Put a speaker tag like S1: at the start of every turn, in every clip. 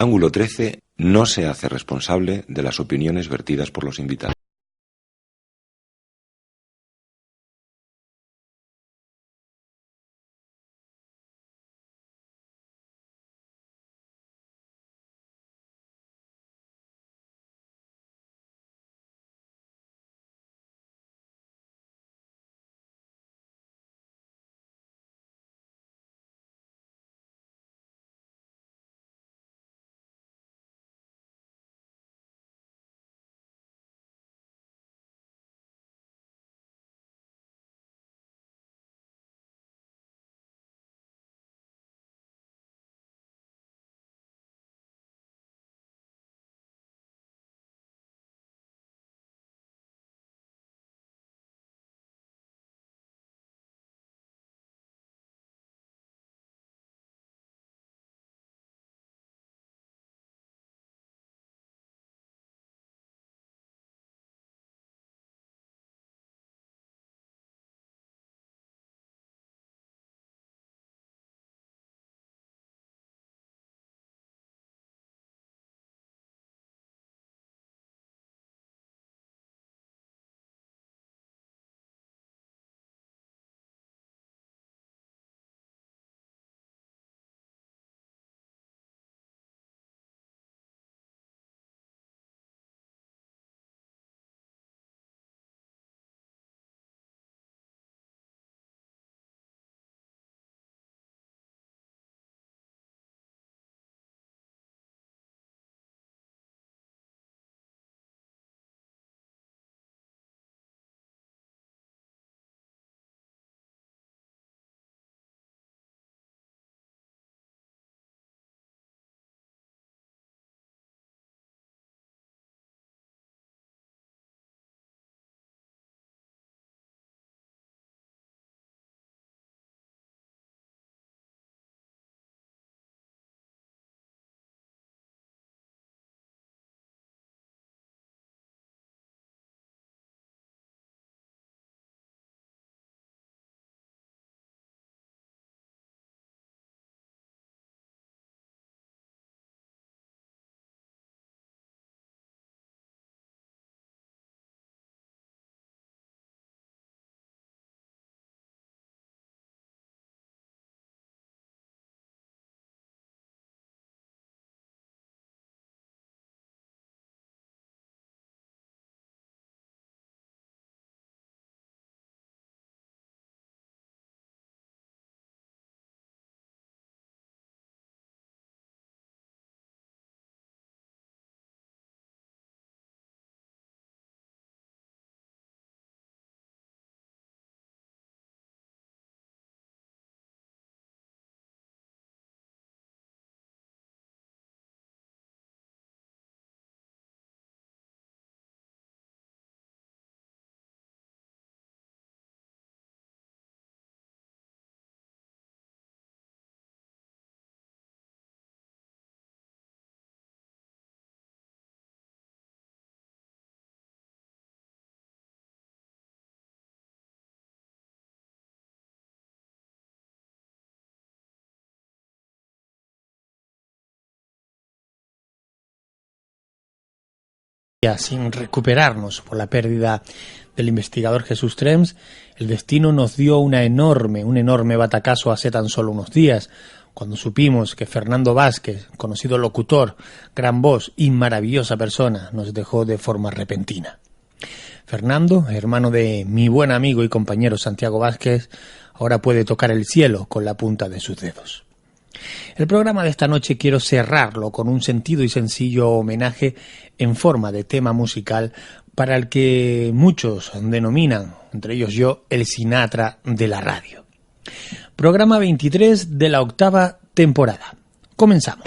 S1: Ángulo 13 no se hace responsable de las opiniones vertidas por los invitados.
S2: Sin recuperarnos por la pérdida del investigador Jesús Trems, el destino nos dio un enorme batacazo hace tan solo unos días, cuando supimos que Fernando Vázquez, conocido locutor, gran voz y maravillosa persona, nos dejó de forma repentina. Fernando, hermano de mi buen amigo y compañero Santiago Vázquez, ahora puede tocar el cielo con la punta de sus dedos. El programa de esta noche quiero cerrarlo con un sentido y sencillo homenaje en forma de tema musical para el que muchos denominan, entre ellos yo, el Sinatra de la radio. Programa 23 de la 8ª temporada. Comenzamos.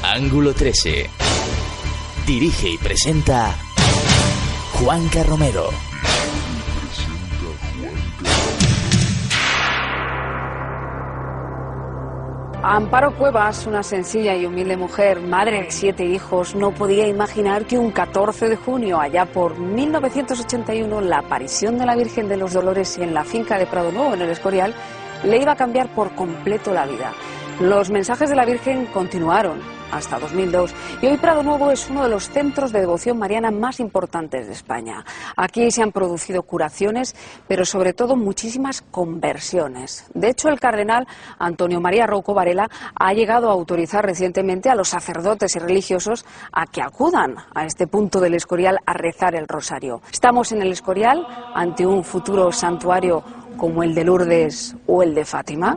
S3: Ángulo 13. Dirige y presenta Juanca Romero.
S4: Amparo Cuevas, una sencilla y humilde mujer, madre de 7 hijos, no podía imaginar que un 14 de junio, allá por 1981, la aparición de la Virgen de los Dolores en la finca de Prado Nuevo, en el Escorial, le iba a cambiar por completo la vida. Los mensajes de la Virgen continuaron hasta 2002 y hoy Prado Nuevo es uno de los centros de devoción mariana más importantes de España. Aquí se han producido curaciones, pero sobre todo muchísimas conversiones. De hecho, el cardenal Antonio María Rouco Varela ha llegado a autorizar recientemente a los sacerdotes y religiosos a que acudan a este punto del Escorial a rezar el rosario. Estamos en el Escorial ante un futuro santuario como el de Lourdes o el de Fátima.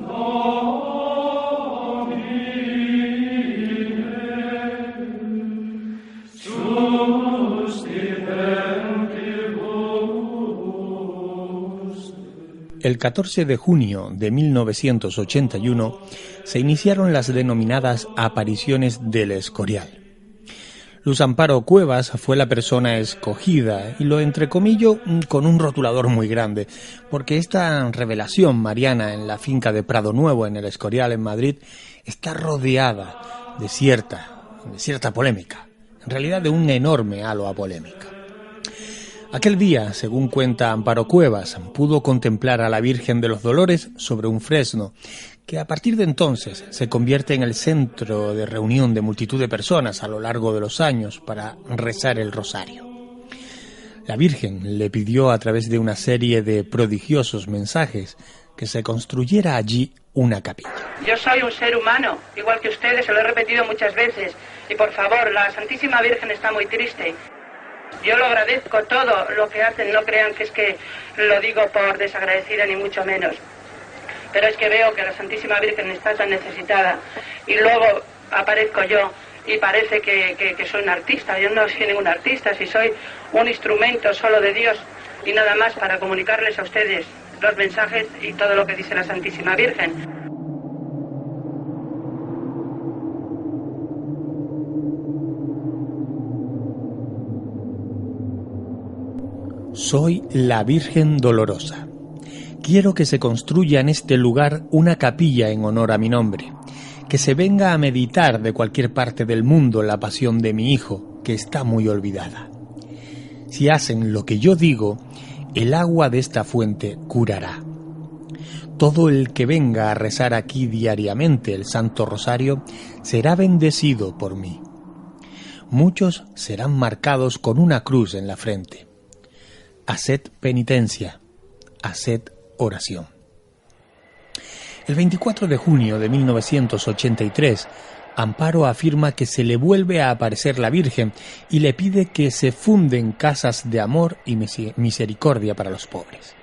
S2: El 14 de junio de 1981 se iniciaron las denominadas apariciones del Escorial. Luz Amparo Cuevas fue la persona escogida, y lo entrecomillo con un rotulador muy grande, porque esta revelación mariana en la finca de Prado Nuevo, en el Escorial, en Madrid, está rodeada de cierta polémica, en realidad de un enorme halo a polémica. Aquel día, según cuenta Amparo Cuevas, pudo contemplar a la Virgen de los Dolores sobre un fresno, que a partir de entonces se convierte en el centro de reunión de multitud de personas a lo largo de los años para rezar el rosario. La Virgen le pidió a través de una serie de prodigiosos mensajes que se construyera allí una capilla.
S5: Yo soy un ser humano, igual que ustedes, se lo he repetido muchas veces, y por favor, la Santísima Virgen está muy triste. Yo lo agradezco todo lo que hacen, no crean que es que lo digo por desagradecida ni mucho menos. Pero es que veo que la Santísima Virgen está tan necesitada y luego aparezco yo y parece que soy un artista. Yo no soy ningún artista, si soy un instrumento solo de Dios y nada más para comunicarles a ustedes los mensajes y todo lo que dice la Santísima Virgen.
S2: Soy la Virgen Dolorosa. Quiero que se construya en este lugar una capilla en honor a mi nombre, que se venga a meditar de cualquier parte del mundo la pasión de mi Hijo, que está muy olvidada. Si hacen lo que yo digo, el agua de esta fuente curará. Todo el que venga a rezar aquí diariamente el Santo Rosario será bendecido por mí. Muchos serán marcados con una cruz en la frente. Haced penitencia, haced oración. El 24 de junio de 1983, Amparo afirma que se le vuelve a aparecer la Virgen y le pide que se funden casas de amor y misericordia para los pobres.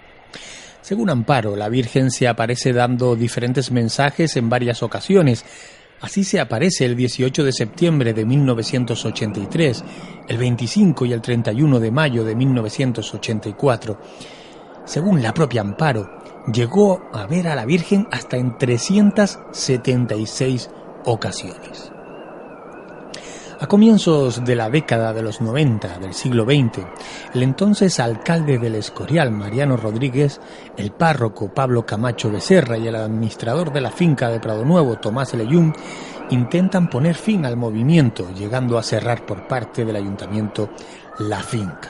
S2: Según Amparo, la Virgen se aparece dando diferentes mensajes en varias ocasiones. Así se aparece el 18 de septiembre de 1983, el 25 y el 31 de mayo de 1984. Según la propia Amparo, llegó a ver a la Virgen hasta en 376 ocasiones. A comienzos de la década de los 90 del siglo XX, el entonces alcalde del Escorial, Mariano Rodríguez, el párroco Pablo Camacho Becerra y el administrador de la finca de Prado Nuevo, Tomás Leyún, intentan poner fin al movimiento, llegando a cerrar por parte del ayuntamiento la finca.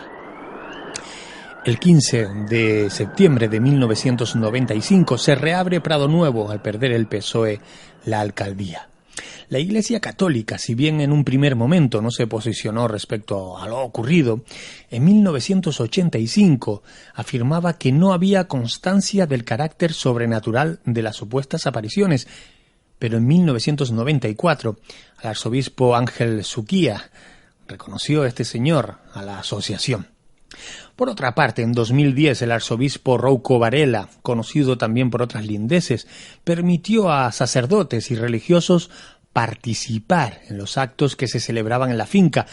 S2: El 15 de septiembre de 1995 se reabre Prado Nuevo al perder el PSOE la alcaldía. La Iglesia Católica, si bien en un primer momento no se posicionó respecto a lo ocurrido, en 1985 afirmaba que no había constancia del carácter sobrenatural de las supuestas apariciones, pero en 1994 el arzobispo Ángel Suquía reconoció este señor a la asociación. Por otra parte, en 2010 el arzobispo Rouco Varela, conocido también por otras lindeses, permitió a sacerdotes y religiosos participar en los actos que se celebraban en la finca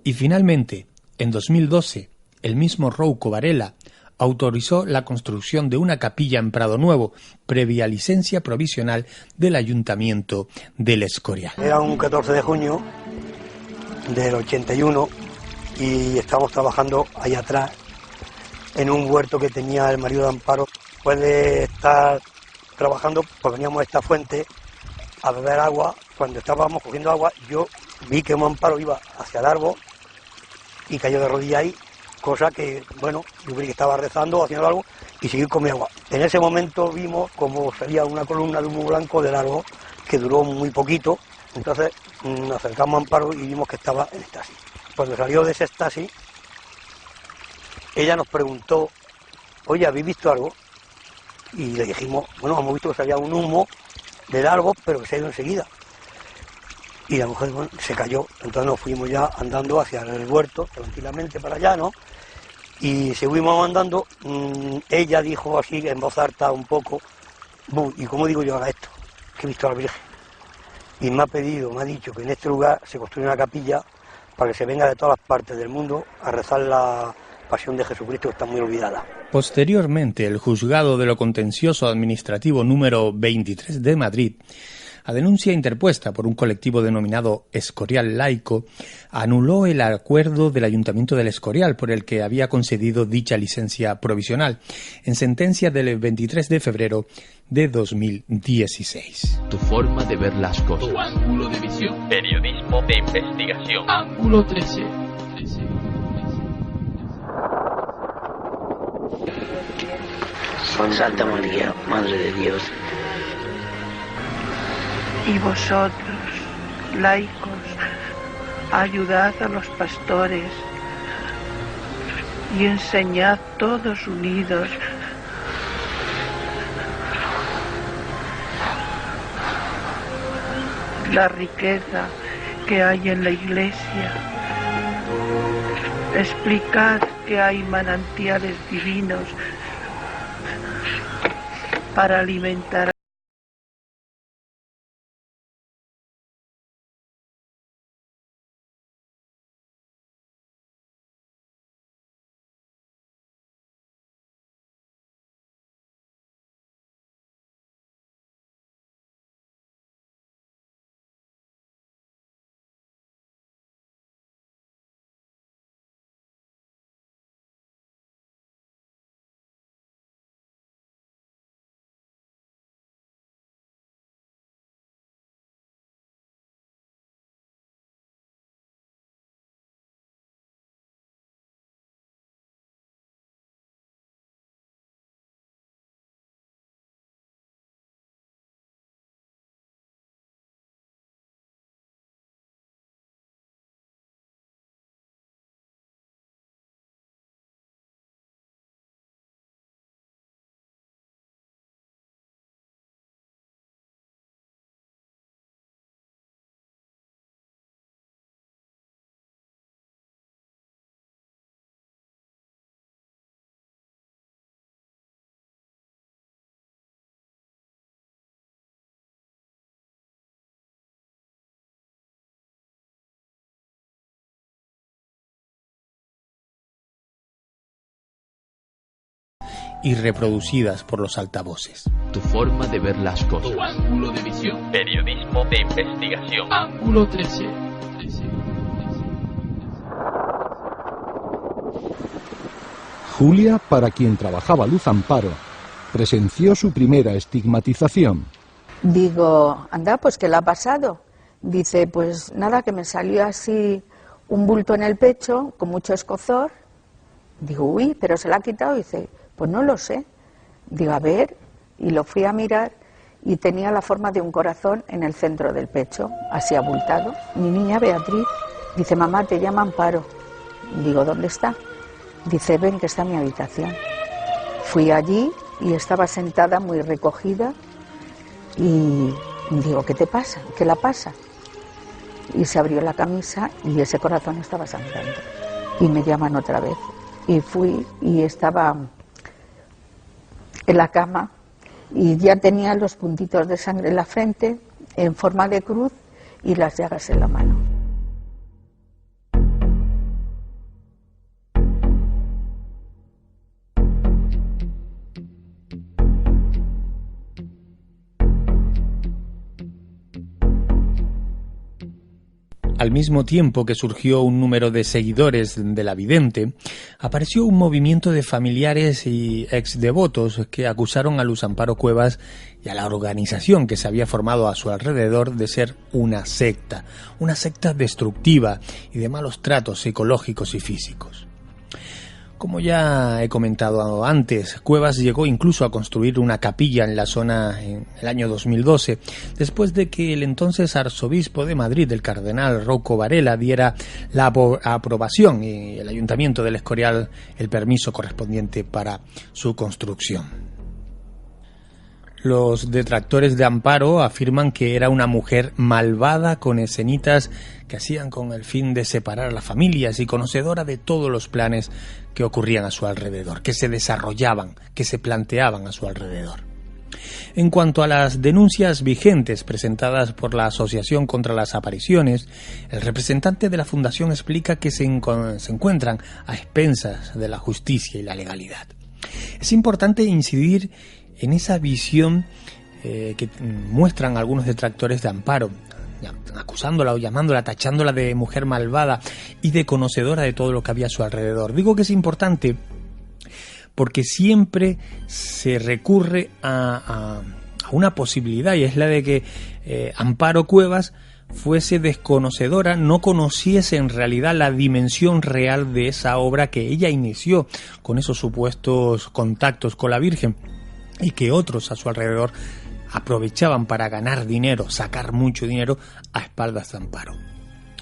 S2: y finalmente, en 2012, el mismo Rouco Varela autorizó la construcción de una capilla en Prado Nuevo, previa licencia provisional del Ayuntamiento del Escorial.
S6: Era un 14 de junio del 81 y estábamos trabajando ahí atrás en un huerto que tenía el marido de Amparo. Después de estar trabajando, pues veníamos a esta fuente a beber agua. Cuando estábamos cogiendo agua, yo vi que un Amparo iba hacia el árbol y cayó de rodillas ahí cosa que, bueno, yo creí que estaba rezando o haciendo algo y seguí con mi agua. En ese momento vimos como salía una columna de humo blanco de largo que duró muy poquito, entonces nos acercamos a Amparo y vimos que estaba en éxtasis. Cuando salió de ese éxtasis, ella nos preguntó, oye, ¿habéis visto algo? Y le dijimos, bueno, hemos visto que salía un humo de largo, pero que se ha ido enseguida. Y la mujer, bueno, se cayó, entonces nos fuimos ya andando hacia el huerto, tranquilamente para allá, ¿no? Y seguimos andando, ella dijo así, en voz alta un poco, ¿y cómo digo yo ahora esto? Que he visto a la Virgen. Y me ha dicho que en este lugar se construye una capilla para que se venga de todas las partes del mundo a rezar la Pasión de Jesucristo, que está muy olvidada.
S2: Posteriormente, el Juzgado de lo Contencioso Administrativo número 23 de Madrid, a denuncia interpuesta por un colectivo denominado Escorial Laico, anuló el acuerdo del Ayuntamiento del Escorial por el que había concedido dicha licencia provisional, en sentencia del 23 de febrero de 2016.
S3: Tu forma de ver las cosas.
S7: Tu ángulo de visión.
S3: Periodismo de investigación.
S7: Ángulo 13.
S8: Santa María, Madre de Dios.
S9: Y vosotros, laicos, ayudad a los pastores y enseñad todos unidos la riqueza que hay en la Iglesia. Explicad que hay manantiales divinos para alimentar
S2: y reproducidas por los altavoces.
S3: Tu forma de ver las cosas.
S7: Tu ángulo de visión.
S3: Periodismo de investigación.
S7: Ángulo 13.
S10: Julia, para quien trabajaba Luz Amparo, presenció su primera estigmatización.
S9: Digo, anda, pues ¿qué le ha pasado? Dice, pues nada, que me salió así un bulto en el pecho con mucho escozor. Digo, uy, pero se la ha quitado. Dice, pues no lo sé. Digo, a ver, y lo fui a mirar y tenía la forma de un corazón en el centro del pecho, así abultado. Mi niña Beatriz dice, mamá, te llama Amparo. Digo, ¿dónde está? Dice, ven, que está en mi habitación. Fui allí y estaba sentada muy recogida y digo, ¿qué te pasa? ¿Qué la pasa? Y se abrió la camisa y ese corazón estaba sangrando. Y me llaman otra vez. Y fui y estaba en la cama y ya tenía los puntitos de sangre en la frente en forma de cruz y las llagas en la mano.
S2: Al mismo tiempo que surgió un número de seguidores de la vidente, apareció un movimiento de familiares y exdevotos que acusaron a Luz Amparo Cuevas y a la organización que se había formado a su alrededor de ser una secta destructiva y de malos tratos psicológicos y físicos. Como ya he comentado antes, Cuevas llegó incluso a construir una capilla en la zona en el año 2012, después de que el entonces arzobispo de Madrid, el cardenal Rouco Varela, diera la aprobación y el Ayuntamiento del Escorial el permiso correspondiente para su construcción. Los detractores de Amparo afirman que era una mujer malvada con escenitas que hacían con el fin de separar a las familias y conocedora de todos los planes que ocurrían a su alrededor, que se desarrollaban, que se planteaban a su alrededor. En cuanto a las denuncias vigentes presentadas por la Asociación contra las Apariciones, el representante de la Fundación explica que se encuentran a expensas de la justicia y la legalidad. Es importante incidir en esa visión que muestran algunos detractores de Amparo, acusándola o llamándola, tachándola de mujer malvada y de conocedora de todo lo que había a su alrededor. Digo que es importante porque siempre se recurre a una posibilidad, y es la de que Amparo Cuevas fuese desconocedora, no conociese en realidad la dimensión real de esa obra que ella inició con esos supuestos contactos con la Virgen, y que otros a su alrededor aprovechaban para ganar dinero, sacar mucho dinero a espaldas de Amparo.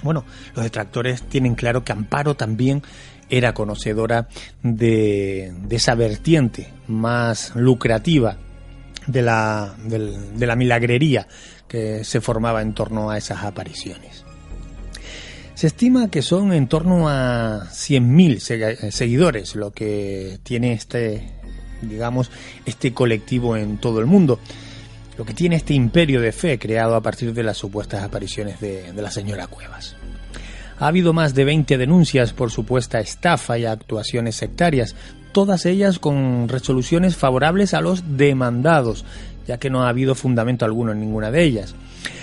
S2: Bueno, los detractores tienen claro que Amparo también era conocedora de esa vertiente más lucrativa de la milagrería que se formaba en torno a esas apariciones. Se estima que son en torno a 100.000 seguidores lo que tiene este colectivo en todo el mundo, lo que tiene este imperio de fe creado a partir de las supuestas apariciones de la señora Cuevas. Ha habido más de 20 denuncias por supuesta estafa y actuaciones sectarias, todas ellas con resoluciones favorables a los demandados, ya que no ha habido fundamento alguno en ninguna de ellas.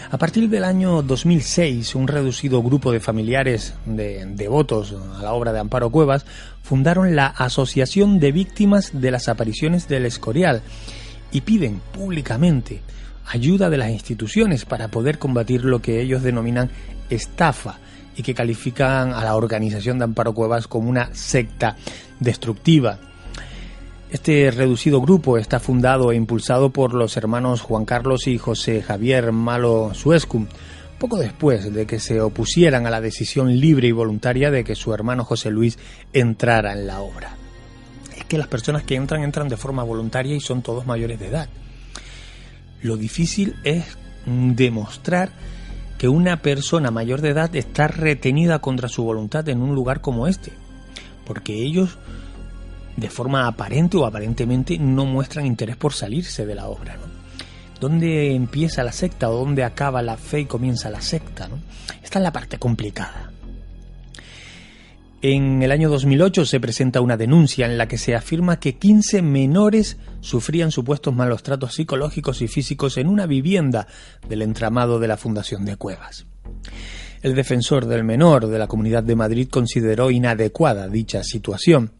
S2: A partir del año 2006, un reducido grupo de familiares devotos a la obra de Amparo Cuevas fundaron la Asociación de Víctimas de las Apariciones del Escorial y piden públicamente ayuda de las instituciones para poder combatir lo que ellos denominan estafa y que califican a la organización de Amparo Cuevas como una secta destructiva. Este reducido grupo está fundado e impulsado por los hermanos Juan Carlos y José Javier Malo Suescum, poco después de que se opusieran a la decisión libre y voluntaria de que su hermano José Luis entrara en la obra. Es que las personas que entran de forma voluntaria y son todos mayores de edad. Lo difícil es demostrar que una persona mayor de edad está retenida contra su voluntad en un lugar como este, porque ellos de forma aparente o aparentemente no muestran interés por salirse de la obra, ¿no? ¿Dónde empieza la secta o dónde acaba la fe y comienza la secta, ¿no? Esta es la parte complicada. En el año 2008 se presenta una denuncia en la que se afirma que 15 menores sufrían supuestos malos tratos psicológicos y físicos en una vivienda del entramado de la Fundación de Cuevas. El defensor del menor de la Comunidad de Madrid consideró inadecuada dicha situación.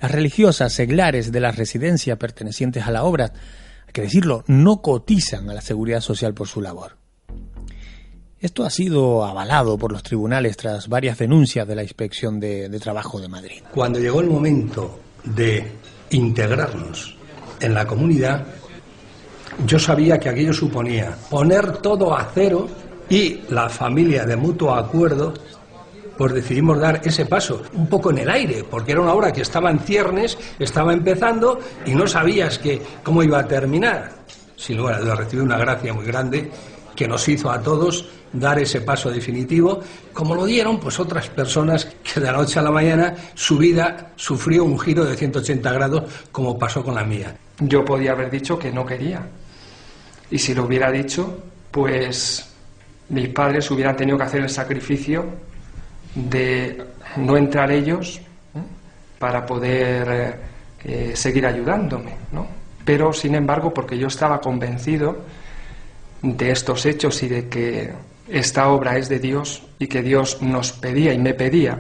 S2: Las religiosas seglares de la residencia pertenecientes a la obra, hay que decirlo, no cotizan a la Seguridad Social por su labor. Esto ha sido avalado por los tribunales tras varias denuncias de la Inspección de Trabajo de Madrid.
S11: Cuando llegó el momento de integrarnos en la comunidad, yo sabía que aquello suponía poner todo a cero y la familia de mutuo acuerdo pues decidimos dar ese paso, un poco en el aire, porque era una obra que estaba en ciernes, estaba empezando y no sabías cómo iba a terminar. Sin lugar a dudas, recibí una gracia muy grande que nos hizo a todos dar ese paso definitivo, como lo dieron pues otras personas que de la noche a la mañana su vida sufrió un giro de 180 grados como pasó con la mía.
S12: Yo podía haber dicho que no quería, y si lo hubiera dicho, pues mis padres hubieran tenido que hacer el sacrificio de no entrar ellos para poder seguir ayudándome, ¿no? Pero sin embargo, porque yo estaba convencido de estos hechos y de que esta obra es de Dios y que Dios nos pedía y me pedía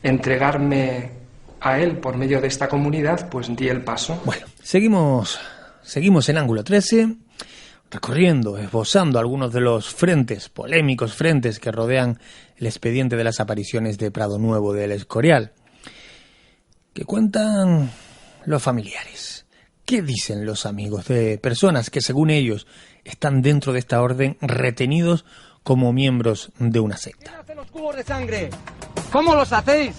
S12: entregarme a Él por medio de esta comunidad, pues di el paso.
S2: Bueno, seguimos en Ángulo 13, recorriendo, esbozando algunos de los polémicos frentes que rodean el expediente de las apariciones de Prado Nuevo del Escorial. ¿Qué cuentan los familiares? ¿Qué dicen los amigos de personas que, según ellos, están dentro de esta orden retenidos como miembros de una secta?
S13: ¿Quién hace los cubos de sangre? ¿Cómo los hacéis?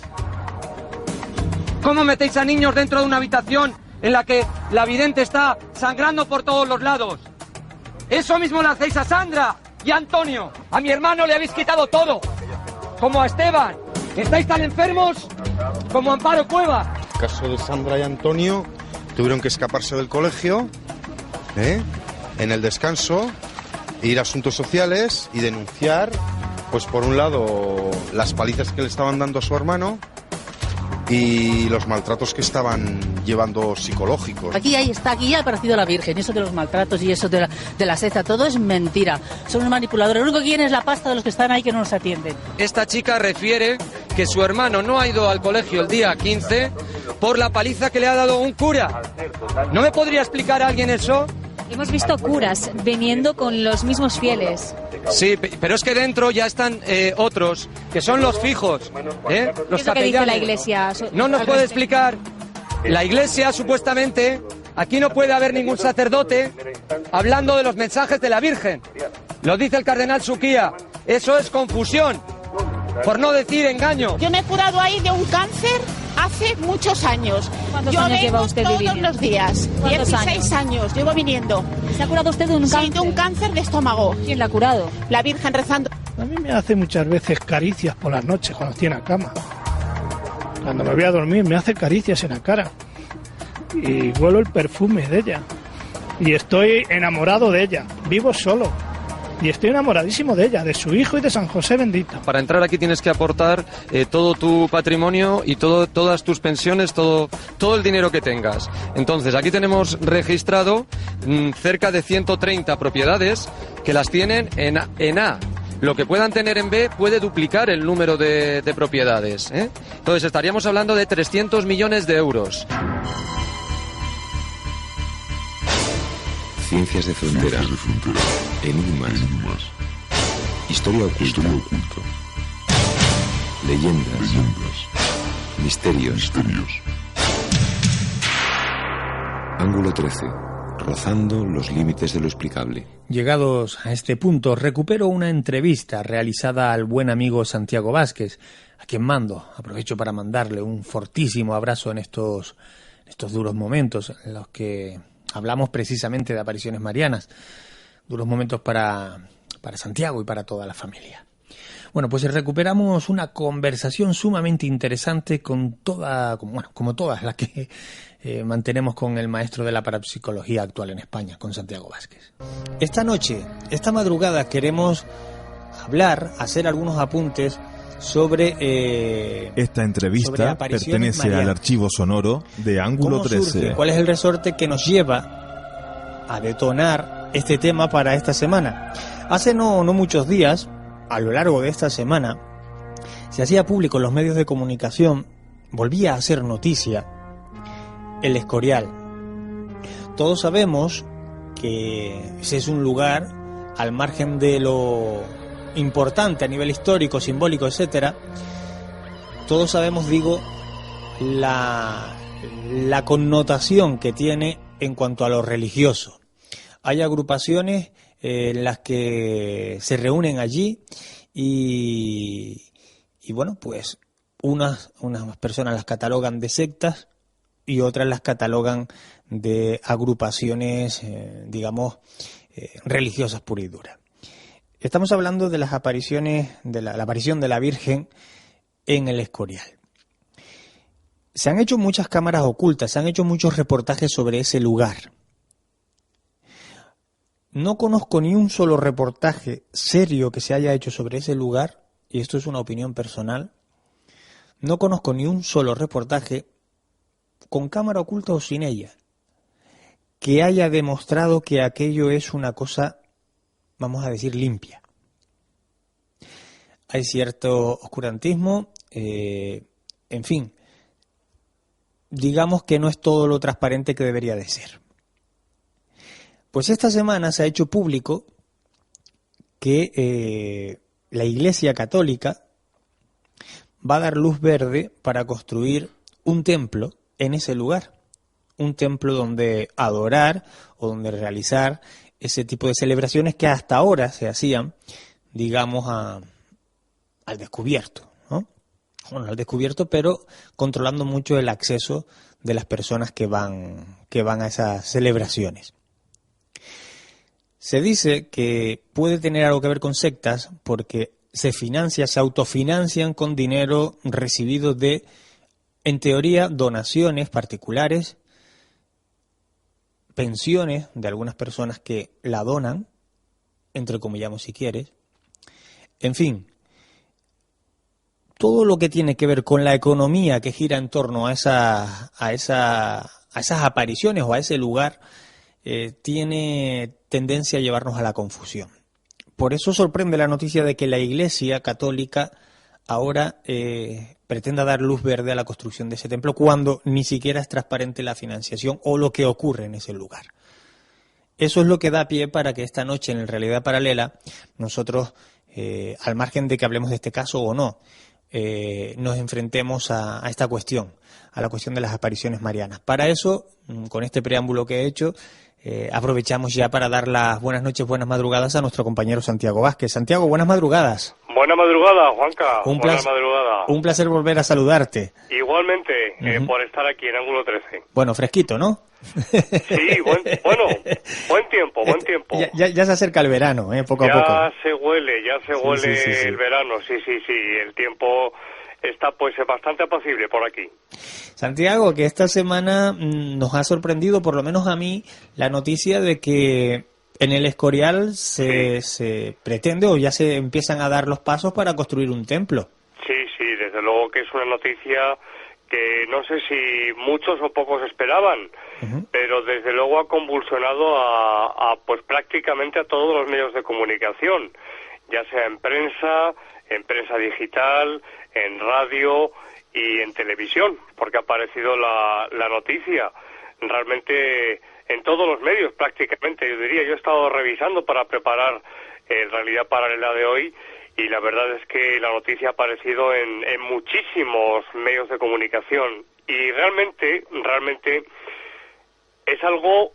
S13: ¿Cómo metéis a niños dentro de una habitación en la que la vidente está sangrando por todos los lados? Eso mismo le hacéis a Sandra y a Antonio. A mi hermano le habéis quitado todo. Como a Esteban. ¿Estáis tan enfermos como Amparo Cuevas?
S14: En el caso de Sandra y Antonio, tuvieron que escaparse del colegio, en el descanso, ir a asuntos sociales y denunciar, pues por un lado, las palizas que le estaban dando a su hermano y los maltratos que estaban llevando psicológicos.
S15: Aquí ya ha aparecido la Virgen, eso de los maltratos y eso de la secta, todo es mentira. Son unos manipuladores, lo único que quieren es la pasta de los que están ahí que no nos atienden.
S13: Esta chica refiere que su hermano no ha ido al colegio el día 15 por la paliza que le ha dado un cura. ¿No me podría explicar alguien eso?
S16: Hemos visto curas viniendo con los mismos fieles.
S13: Sí, pero es que dentro ya están otros, que son los fijos, los
S16: ¿Qué es lo que dice la
S13: capellanes.
S16: Iglesia?
S13: ¿No nos puede explicar? La Iglesia, supuestamente, aquí no puede haber ningún sacerdote hablando de los mensajes de la Virgen. Lo dice el cardenal Suquía. Eso es confusión, por no decir engaño.
S17: Yo me he curado ahí de un cáncer hace muchos años.
S16: ¿Cuántos
S17: Yo
S16: años lleva
S17: vengo
S16: usted
S17: todos
S16: viviendo?
S17: los días.
S16: ¿Cuántos
S17: 16 años llevo viniendo.
S16: ¿Se ha curado usted de un cáncer?
S17: Sí, de un cáncer de estómago.
S16: ¿Quién la ha curado?
S17: La Virgen rezando.
S18: A mí me hace muchas veces caricias por las noches cuando estoy en la cama. Cuando me voy a dormir me hace caricias en la cara. Y huelo el perfume de ella. Y estoy enamorado de ella. Vivo solo. Y estoy enamoradísimo de ella, de su hijo y de San José bendito.
S13: Para entrar aquí tienes que aportar todo tu patrimonio y todas tus pensiones, todo el dinero que tengas. Entonces, aquí tenemos registrado cerca de 130 propiedades que las tienen en A. Lo que puedan tener en B puede duplicar el número de propiedades. Entonces, estaríamos hablando de 300 millones de euros.
S1: Ciencias de frontera. Enigmas. Historia oculta. Leyendas. Misterios. Ángulo 13. Rozando los límites de lo explicable.
S2: Llegados a este punto, recupero una entrevista realizada al buen amigo Santiago Vázquez, a quien aprovecho para mandarle un fortísimo abrazo en estos duros momentos en los que hablamos precisamente de apariciones marianas, duros momentos para Santiago y para toda la familia. Bueno, pues recuperamos una conversación sumamente interesante como todas las que mantenemos con el maestro de la parapsicología actual en España, con Santiago Vázquez. Esta noche, esta madrugada, queremos hacer algunos apuntes sobre
S19: esta entrevista pertenece al archivo sonoro de Ángulo 13.
S2: ¿Cuál es el resorte que nos lleva a detonar este tema para esta semana? Hace no muchos días, a lo largo de esta semana, se hacía público en los medios de comunicación, volvía a hacer noticia, el Escorial. Todos sabemos que ese es un lugar al margen de lo importante a nivel histórico, simbólico, etcétera. Todos sabemos, la connotación que tiene en cuanto a lo religioso. Hay agrupaciones en las que se reúnen allí y bueno, pues unas personas las catalogan de sectas y otras las catalogan de agrupaciones, religiosas pura y dura. Estamos hablando de las apariciones, de la aparición de la Virgen en el Escorial. Se han hecho muchas cámaras ocultas, se han hecho muchos reportajes sobre ese lugar. No conozco ni un solo reportaje serio que se haya hecho sobre ese lugar, y esto es una opinión personal. No conozco ni un solo reportaje, con cámara oculta o sin ella, que haya demostrado que aquello es una cosa, vamos a decir, limpia. Hay cierto oscurantismo, en fin, digamos que no es todo lo transparente que debería de ser. Pues esta semana se ha hecho público que la Iglesia Católica va a dar luz verde para construir un templo en ese lugar, un templo donde adorar o donde realizar ese tipo de celebraciones que hasta ahora se hacían, digamos, al descubierto, ¿no? Bueno, al descubierto, pero controlando mucho el acceso de las personas que van a esas celebraciones. Se dice que puede tener algo que ver con sectas porque se autofinancian con dinero recibido de, en teoría, donaciones particulares, pensiones de algunas personas que la donan, entrecomillamos si quieres. En fin, todo lo que tiene que ver con la economía que gira en torno a esas apariciones o a ese lugar tiene tendencia a llevarnos a la confusión. Por eso sorprende la noticia de que la Iglesia Católica ahora pretenda dar luz verde a la construcción de ese templo cuando ni siquiera es transparente la financiación o lo que ocurre en ese lugar. Eso es lo que da pie para que esta noche en Realidad Paralela nosotros, al margen de que hablemos de este caso o no, nos enfrentemos a esta cuestión, a la cuestión de las apariciones marianas. Para eso, con este preámbulo que he hecho, aprovechamos ya para dar las buenas noches, buenas madrugadas a nuestro compañero Santiago Vázquez. Santiago, buenas madrugadas.
S20: Buena madrugada, Juanca. Buena madrugada.
S2: Un placer volver a saludarte.
S20: Igualmente, por estar aquí en Ángulo 13.
S2: Bueno, fresquito, ¿no?
S20: Sí, buen tiempo.
S2: Ya se acerca el verano, poco a poco.
S20: Ya se huele sí. El verano, sí. El tiempo está pues bastante apacible por aquí.
S2: Santiago, que esta semana nos ha sorprendido, por lo menos a mí, la noticia de que en el Escorial se pretende o ya se empiezan a dar los pasos para construir un templo.
S20: Sí, desde luego que es una noticia que no sé si muchos o pocos esperaban, pero desde luego ha convulsionado a pues prácticamente a todos los medios de comunicación, ya sea en prensa digital, en radio y en televisión, porque ha aparecido la noticia realmente en todos los medios prácticamente, yo diría. Yo he estado revisando para preparar Realidad Paralela de hoy y la verdad es que la noticia ha aparecido en muchísimos medios de comunicación y realmente es algo,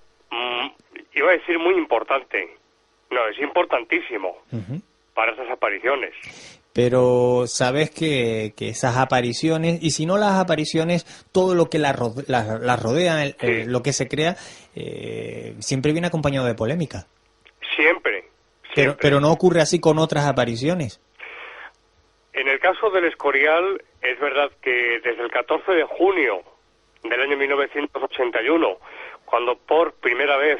S20: iba a decir muy importante, no, es importantísimo para esas apariciones.
S2: Pero sabes que esas apariciones, y si no las apariciones, todo lo que las rodea, lo que se crea, siempre viene acompañado de polémica.
S20: Siempre.
S2: Pero no ocurre así con otras apariciones.
S20: En el caso del Escorial, es verdad que desde el 14 de junio del año 1981, cuando por primera vez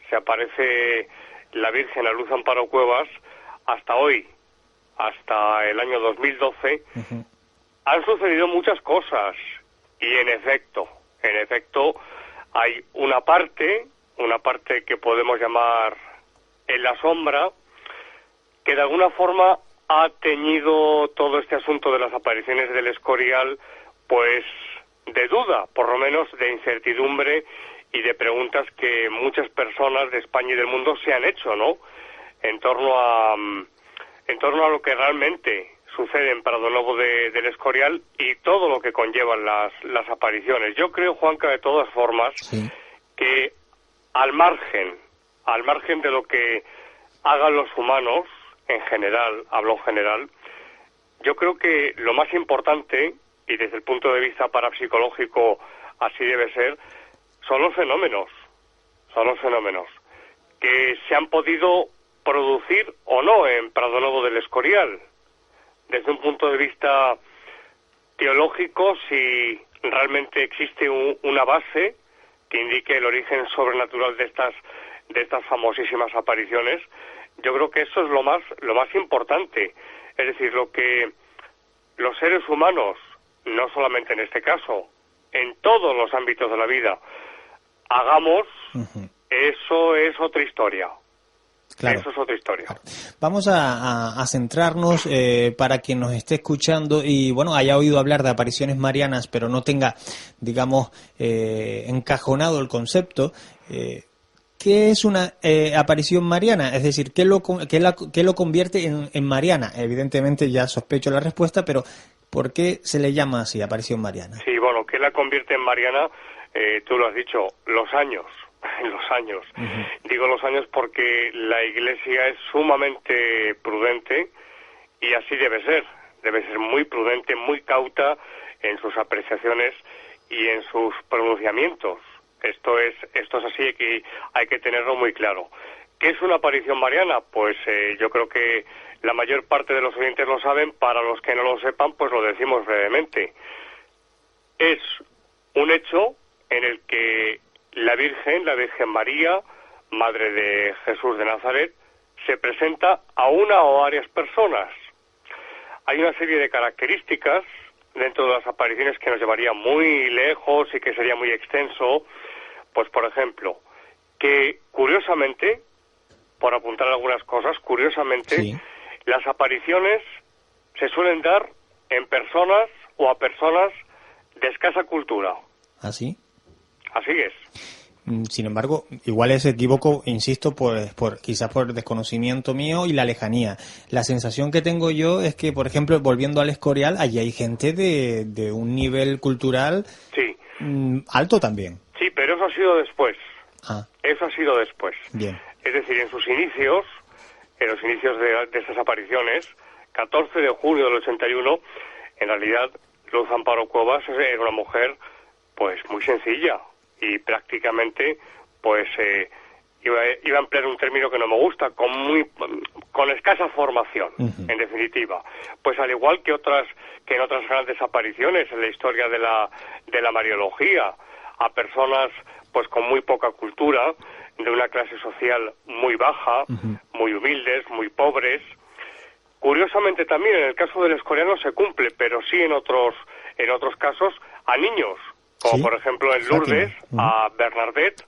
S20: se aparece la Virgen a Luz Amparo Cuevas, hasta hoy, hasta el año 2012, han sucedido muchas cosas y en efecto hay una parte que podemos llamar en la sombra, que de alguna forma ha teñido todo este asunto de las apariciones del Escorial, pues de duda, por lo menos de incertidumbre y de preguntas que muchas personas de España y del mundo se han hecho, ¿no? En torno a lo que realmente sucede en Pradolobo del Escorial y todo lo que conllevan las apariciones. Yo creo, Juanca, de todas formas, que al margen de lo que hagan los humanos, en general, hablo en general, yo creo que lo más importante, y desde el punto de vista parapsicológico así debe ser, son los fenómenos que se han podido producir o no en Pradolobo del Escorial. Desde un punto de vista teológico, si realmente existe una base que indique el origen sobrenatural de estas famosísimas apariciones, yo creo que eso es lo más importante. Es decir, lo que los seres humanos, no solamente en este caso, en todos los ámbitos de la vida, hagamos, eso es otra historia.
S2: Claro.
S20: Eso es otra historia.
S2: Vamos a centrarnos para quien nos esté escuchando y bueno, haya oído hablar de apariciones marianas, pero no tenga, digamos, encajonado el concepto. ¿Qué es una aparición mariana? Es decir, ¿qué lo convierte en mariana? Evidentemente ya sospecho la respuesta, pero ¿Por qué se le llama así, aparición mariana?
S20: Sí, bueno, ¿qué la convierte en mariana? Tú lo has dicho, los años. Los años. Digo los años porque la Iglesia es sumamente prudente y así debe ser muy prudente, muy cauta en sus apreciaciones y en sus pronunciamientos. Esto es así, y hay que tenerlo muy claro. ¿Qué es una aparición mariana? Pues yo creo que la mayor parte de los oyentes lo saben. Para los que no lo sepan, pues lo decimos brevemente. Es un hecho en el que la Virgen María, Madre de Jesús de Nazaret, se presenta a una o varias personas. Hay una serie de características dentro de las apariciones que nos llevaría muy lejos y que sería muy extenso. Pues, por ejemplo, que curiosamente, por apuntar algunas cosas, curiosamente, las apariciones se suelen dar en personas o a personas de escasa cultura.
S2: ¿Ah, sí?
S20: Así es.
S2: Sin embargo, igual es equívoco, insisto, quizás por desconocimiento mío y la lejanía. La sensación que tengo yo es que, por ejemplo, volviendo al Escorial, allí hay gente de un nivel cultural alto también.
S20: Sí, pero eso ha sido después.
S2: Ah.
S20: Eso ha sido después.
S2: Bien.
S20: Es decir, en sus inicios, en los inicios de estas apariciones, 14 de junio del 81, en realidad Luz Amparo Cuevas era una mujer pues muy sencilla y prácticamente pues iba a emplear un término que no me gusta, con escasa formación, en definitiva. Pues al igual que en otras grandes apariciones en la historia de la Mariología, a personas pues con muy poca cultura, de una clase social muy baja, muy humildes, muy pobres. Curiosamente también en el caso del Escorial no se cumple, pero sí en otros casos a niños, como por ejemplo en Lourdes, a Bernadette,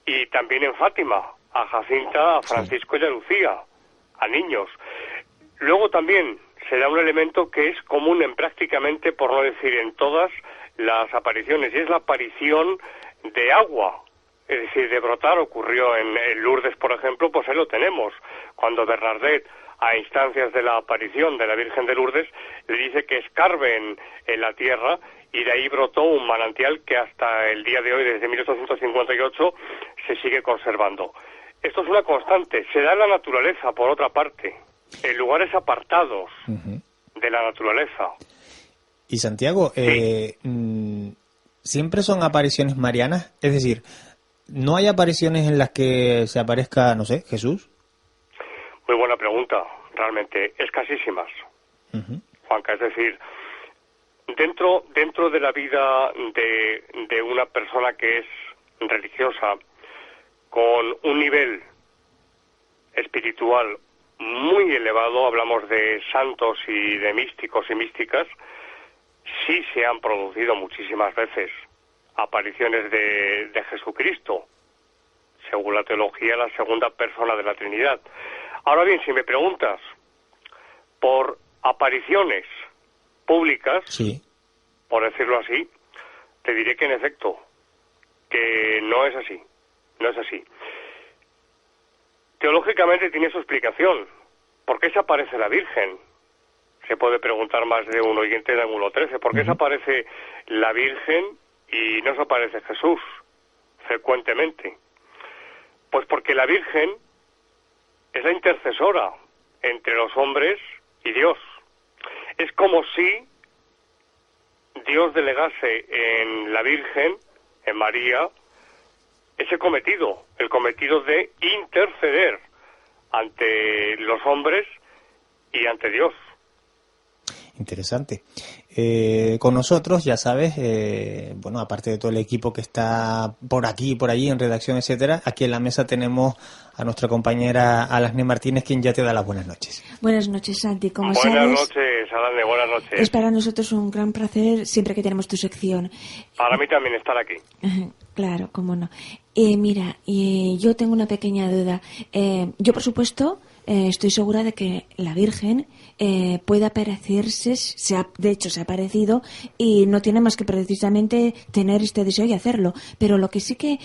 S20: y también en Fátima, a Jacinta, a Francisco y a Lucía, a niños. Luego también se da un elemento que es común en prácticamente, por no decir en todas las apariciones, y es la aparición de agua, es decir, de brotar. Ocurrió en Lourdes, por ejemplo, pues ahí lo tenemos, cuando Bernadette, a instancias de la aparición de la Virgen de Lourdes, le dice que escarbe en la tierra, y de ahí brotó un manantial que hasta el día de hoy, desde 1858, se sigue conservando. Esto es una constante, se da en la naturaleza, por otra parte, en lugares apartados de la naturaleza.
S2: Y Santiago, ¿siempre son apariciones marianas? Es decir, ¿no hay apariciones en las que se aparezca, no sé, Jesús?
S20: Muy buena pregunta, realmente, escasísimas, Juanca, es decir, dentro de la vida de una persona que es religiosa, con un nivel espiritual muy elevado, hablamos de santos y de místicos y místicas, sí se han producido muchísimas veces apariciones de Jesucristo, según la teología, la segunda persona de la Trinidad. Ahora bien, si me preguntas por apariciones públicas, por decirlo así, te diré que en efecto, que no es así, no es así. Teológicamente tiene su explicación. ¿Por qué se aparece la Virgen? Se puede preguntar más de un oyente de Ángulo 13. ¿Por qué se aparece la Virgen y no se aparece Jesús frecuentemente? Pues porque la Virgen es la intercesora entre los hombres y Dios. Es como si Dios delegase en la Virgen, en María, ese cometido, el cometido de interceder ante los hombres y ante Dios.
S2: Interesante. Con nosotros, ya sabes, bueno, aparte de todo el equipo que está por aquí y por allí en redacción, etcétera, aquí en la mesa tenemos a nuestra compañera Alasne Martínez, quien ya te da las buenas noches.
S21: Buenas noches, Santi. Como
S20: buenas
S21: sabes,
S20: noches, Alasne, buenas noches.
S21: Es para nosotros un gran placer siempre que tenemos tu sección.
S20: Para mí también estar aquí.
S21: Claro, cómo no. Mira, yo tengo una pequeña duda. Yo, por supuesto, estoy segura de que la Virgen puede aparecerse, de hecho se ha aparecido y no tiene más que precisamente tener este deseo y hacerlo. Pero lo que sí que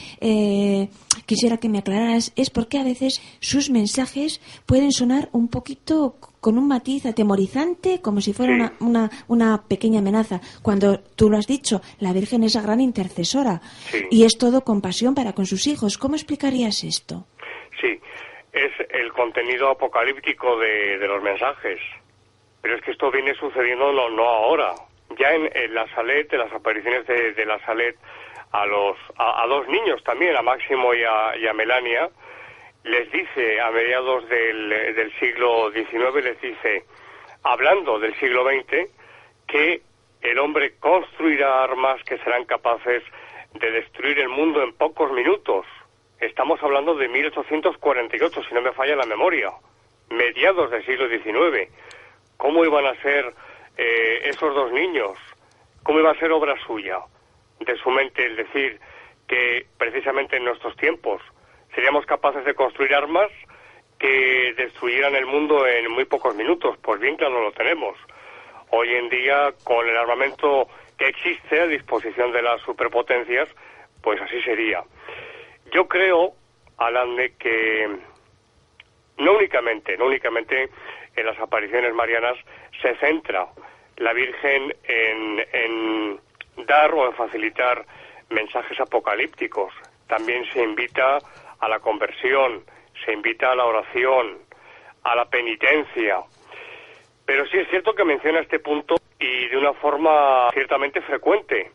S21: quisiera que me aclararas es por qué a veces sus mensajes pueden sonar un poquito con un matiz atemorizante, como si fuera una pequeña amenaza. Cuando tú lo has dicho, la Virgen es la gran intercesora y es todo compasión para con sus hijos. ¿Cómo explicarías esto?
S20: Sí, es el contenido apocalíptico de los mensajes. Pero es que esto viene sucediendo no ahora. Ya en la Salet, en las apariciones de la Salet, a dos niños también, a Máximo y a Melania, les dice a mediados del siglo XIX, les dice, hablando del siglo XX, que el hombre construirá armas que serán capaces de destruir el mundo en pocos minutos. Estamos hablando de 1848, si no me falla la memoria, mediados del siglo XIX. ¿Cómo iban a ser esos dos niños? ¿Cómo iba a ser obra suya, de su mente? Es decir, que precisamente en nuestros tiempos seríamos capaces de construir armas que destruyeran el mundo en muy pocos minutos. Pues bien, claro, lo tenemos. Hoy en día, con el armamento que existe a disposición de las superpotencias, pues así sería. Yo creo, Alan, que no únicamente en las apariciones marianas se centra la Virgen en dar o en facilitar mensajes apocalípticos. También se invita a la conversión, se invita a la oración, a la penitencia. Pero sí es cierto que menciona este punto y de una forma ciertamente frecuente.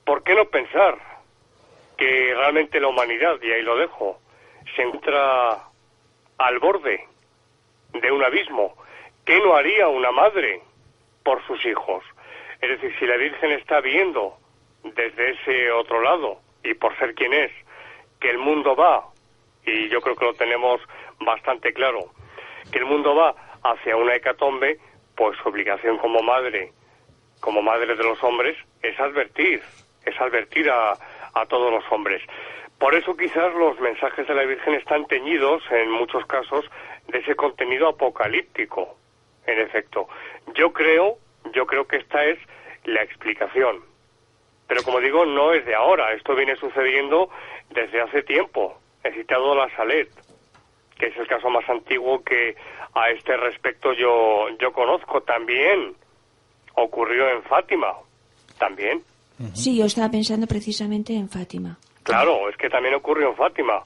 S20: ¿Por qué no pensar que realmente la humanidad, y ahí lo dejo, se encuentra al borde de un abismo? ¿Qué no haría una madre por sus hijos? Es decir, si la Virgen está viendo desde ese otro lado, y por ser quien es, que el mundo va, y yo creo que lo tenemos bastante claro, que el mundo va hacia una hecatombe, pues su obligación como madre de los hombres, es advertir a todos los hombres. Por eso quizás los mensajes de la Virgen están teñidos, en muchos casos, de ese contenido apocalíptico, en efecto. Yo creo que esta es la explicación. Pero como digo, no es de ahora. Esto viene sucediendo desde hace tiempo. He citado la Salet, que es el caso más antiguo que a este respecto yo conozco. También ocurrió en Fátima. También.
S21: Sí, yo estaba pensando precisamente en Fátima.
S20: Claro, es que también ocurrió en Fátima.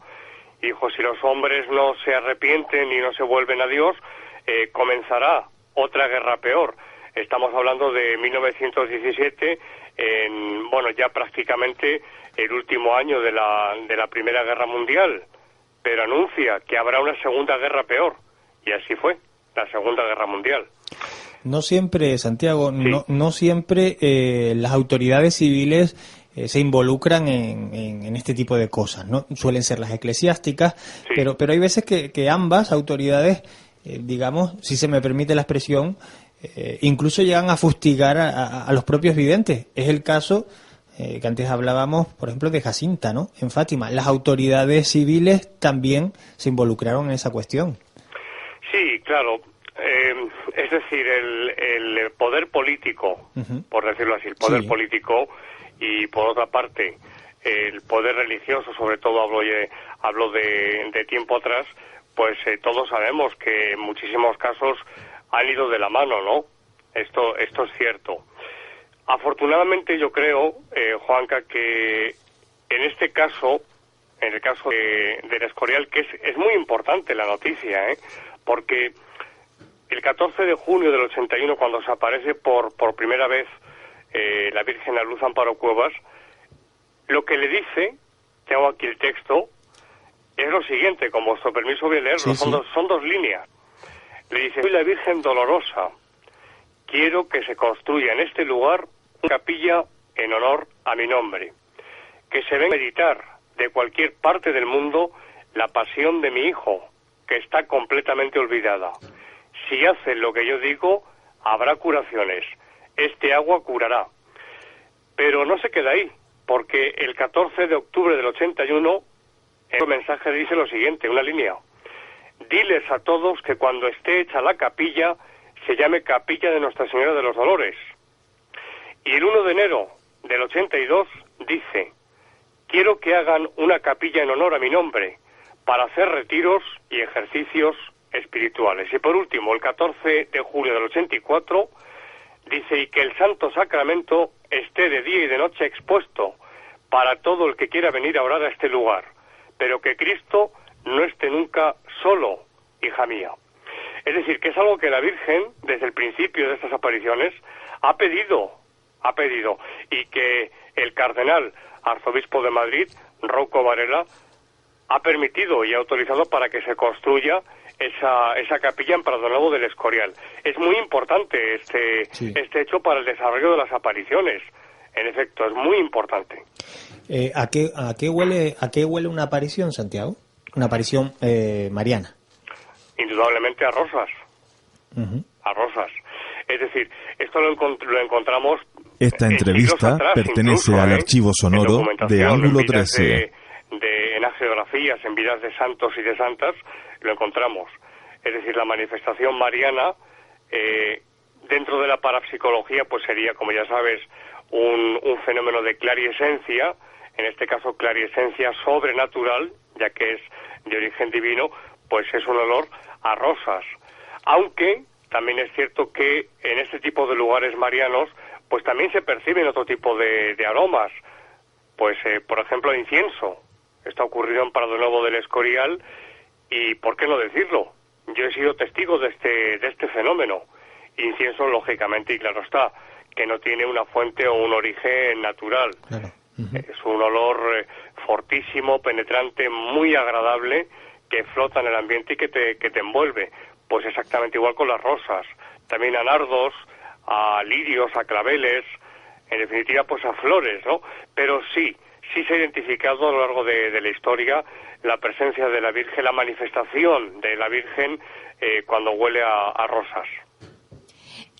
S20: Hijo, si los hombres no se arrepienten y no se vuelven a Dios, comenzará otra guerra peor. Estamos hablando de 1917, ya prácticamente el último año de la Primera Guerra Mundial, pero anuncia que habrá una segunda guerra peor, y así fue, la Segunda Guerra Mundial.
S2: No siempre, Santiago, no siempre las autoridades civiles se involucran en este tipo de cosas, ¿no? Suelen ser las eclesiásticas, pero hay veces que ambas autoridades, digamos, si se me permite la expresión, incluso llegan a fustigar a los propios videntes. Es el caso que antes hablábamos, por ejemplo, de Jacinta, ¿no? En Fátima. Las autoridades civiles también se involucraron en esa cuestión.
S20: Sí, claro. Es decir, el poder político, por decirlo así, el poder político, y por otra parte el poder religioso, sobre todo hablo de tiempo atrás, pues todos sabemos que en muchísimos casos han ido de la mano, ¿no? Esto es cierto. Afortunadamente yo creo, Juanca, que en este caso, en el caso del Escorial, que es muy importante la noticia, porque el 14 de junio del 81, cuando se aparece por primera vez la Virgen a Luz Amparo Cuevas, lo que le dice, tengo aquí el texto, es lo siguiente, con vuestro permiso voy a leerlo, son dos líneas. Le dice: soy la Virgen Dolorosa, quiero que se construya en este lugar una capilla en honor a mi nombre, que se venga a meditar de cualquier parte del mundo la pasión de mi hijo, que está completamente olvidada. Si hacen lo que yo digo, habrá curaciones. Este agua curará. Pero no se queda ahí, porque el 14 de octubre del 81, el mensaje dice lo siguiente, una línea: diles a todos que cuando esté hecha la capilla, se llame Capilla de Nuestra Señora de los Dolores. Y el 1 de enero del 82 dice: quiero que hagan una capilla en honor a mi nombre, para hacer retiros y ejercicios espirituales. Y por último, el 14 de julio del 84, dice: y que el Santo Sacramento esté de día y de noche expuesto para todo el que quiera venir a orar a este lugar, pero que Cristo no esté nunca solo, hija mía. Es decir, que es algo que la Virgen, desde el principio de estas apariciones, ha pedido, y que el cardenal arzobispo de Madrid, Rouco Varela, ha permitido y ha autorizado para que se construya esa capilla en Pradonuevo del Escorial. Es muy importante este hecho para el desarrollo de las apariciones. En efecto, es muy importante.
S4: ¿A qué huele una aparición, Santiago? Una aparición mariana.
S20: Indudablemente a rosas. A rosas. Es decir, esto lo encontramos.
S19: Esta entrevista pertenece al archivo sonoro de Ángulo 13.
S20: En hagiografías, en vidas de santos y de santas, lo encontramos. Es decir, la manifestación mariana, dentro de la parapsicología, pues sería, como ya sabes, un fenómeno de clariesencia, en este caso clariesencia sobrenatural, ya que es de origen divino, pues es un olor a rosas. Aunque también es cierto que en este tipo de lugares marianos, pues también se perciben otro tipo de aromas. Pues, por ejemplo, incienso. Esto ha ocurrido en Pradonuevo del Escorial y, ¿por qué no decirlo? Yo he sido testigo de este fenómeno. Incienso, lógicamente, y claro está, que no tiene una fuente o un origen natural. Claro. Es un olor fortísimo, penetrante, muy agradable, que flota en el ambiente y que te envuelve. Pues exactamente igual con las rosas. También a nardos, a lirios, a claveles, en definitiva, pues a flores, ¿no? Pero sí se ha identificado a lo largo de la historia la presencia de la Virgen, la manifestación de la Virgen cuando huele a rosas.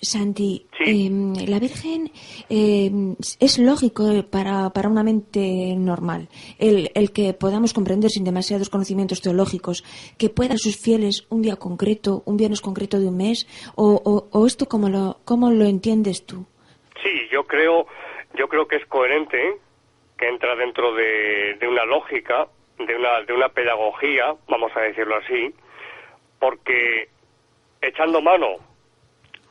S21: Santi, la Virgen es lógico para una mente normal el que podamos comprender sin demasiados conocimientos teológicos que puedan sus fieles un día concreto, un viernes concreto de un mes, o esto cómo lo entiendes tú.
S20: Sí, yo creo que es coherente, que entra dentro de una lógica, de una pedagogía, vamos a decirlo así, porque echando mano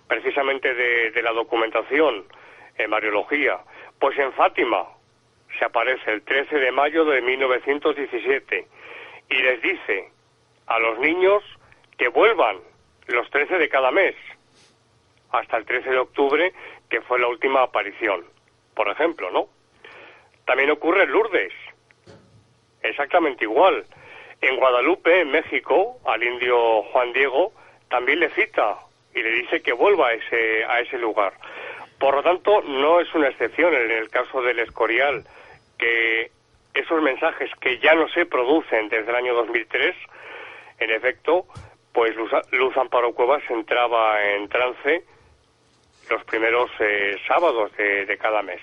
S20: precisamente de la documentación en Mariología, pues en Fátima se aparece el 13 de mayo de 1917 y les dice a los niños que vuelvan los 13 de cada mes hasta el 13 de octubre, que fue la última aparición, por ejemplo, ¿no? También ocurre en Lourdes, exactamente igual. En Guadalupe, en México, al indio Juan Diego también le cita y le dice que vuelva a ese lugar. Por lo tanto, no es una excepción en el caso del Escorial, que esos mensajes que ya no se producen desde el año 2003, en efecto, pues Luz Amparo Cuevas entraba en trance los primeros sábados de cada mes.